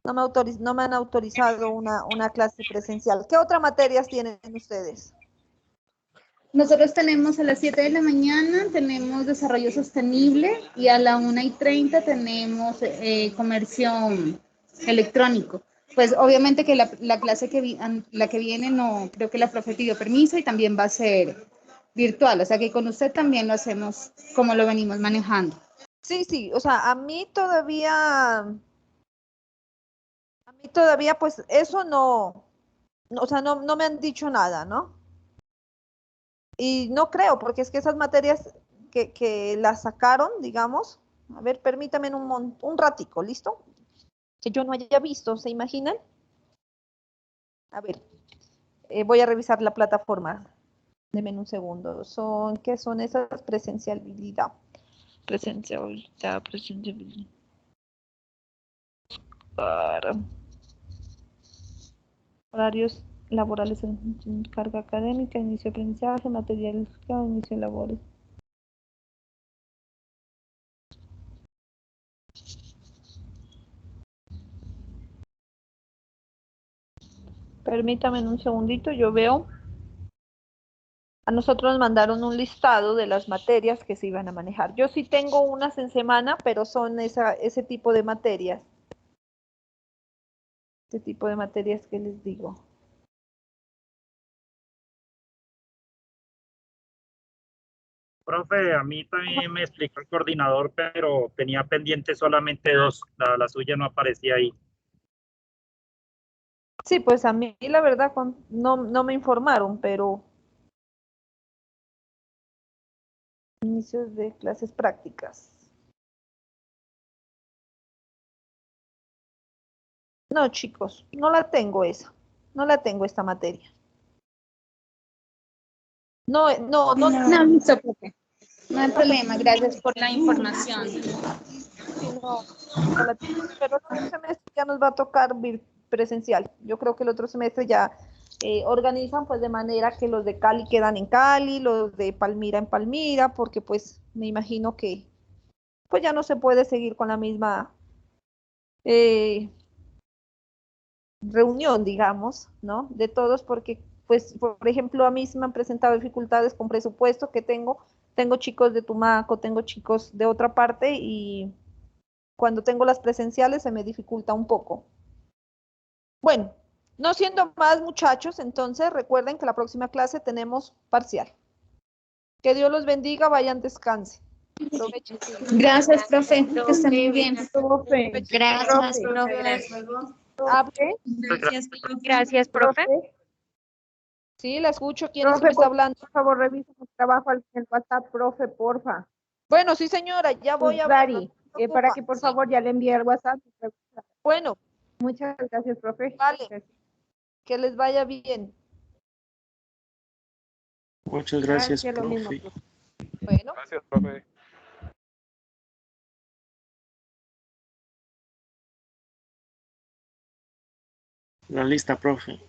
No me han autorizado una clase presencial. ¿Qué otras materias tienen ustedes? Nosotros tenemos a las 7 de la mañana, tenemos desarrollo sostenible y a la 1:30 tenemos comercio electrónico. Pues obviamente que la clase la que viene no, creo que la profe pidió permiso y también va a ser virtual, o sea que con usted también lo hacemos como lo venimos manejando. Sí, o sea, a mí todavía pues eso no, o sea, no me han dicho nada, ¿no? Y no creo, porque es que esas materias que las sacaron, digamos, a ver, permítame un ratico, ¿listo? Que yo no haya visto, ¿se imaginan? A ver, voy a revisar la plataforma. Denme un segundo. ¿Qué son esas? Presencialidad. Presencialidad. Horarios laborales en carga académica, inicio de aprendizaje, materiales, inicio de labores. Permítame un segundito, yo veo A nosotros nos mandaron un listado de las materias que se iban a manejar. Yo sí tengo unas en semana, pero son ese tipo de materias. Ese tipo de materias que les digo. Profe, a mí también me explicó el coordinador, pero tenía pendiente solamente 2. La suya no aparecía ahí. Sí, pues a mí la verdad no me informaron, pero inicios de clases prácticas. No, chicos, no la tengo esa. No la tengo esta materia. No, listo, profe. No hay problema, gracias por la información. Sí, no la tengo. Pero el otro semestre ya nos va a tocar presencial. Yo creo que el otro semestre ya organizan pues de manera que los de Cali quedan en Cali, los de Palmira en Palmira, porque pues me imagino que pues ya no se puede seguir con la misma reunión, digamos, ¿no? De todos, porque, pues, por ejemplo, a mí se me han presentado dificultades con presupuesto que tengo chicos de Tumaco, tengo chicos de otra parte y cuando tengo las presenciales se me dificulta un poco. Bueno, no siendo más muchachos, entonces recuerden que la próxima clase tenemos parcial. Que Dios los bendiga, vayan, descansen. Aprovechen. Gracias, profe, que estén muy bien. Gracias, profe. Hable. Gracias, profe. Sí, la escucho. ¿Quién es que Profe, me está hablando? por favor, revisa su trabajo en el WhatsApp, profe, porfa. Bueno, sí, señora, ya voy a Dari, verlo. para que por favor ya le envíe el WhatsApp. Bueno. Muchas gracias, profe. Vale. Que les vaya bien. Muchas gracias, Lo mismo, profe. profe. Bueno. Gracias, profe. La lista, profe.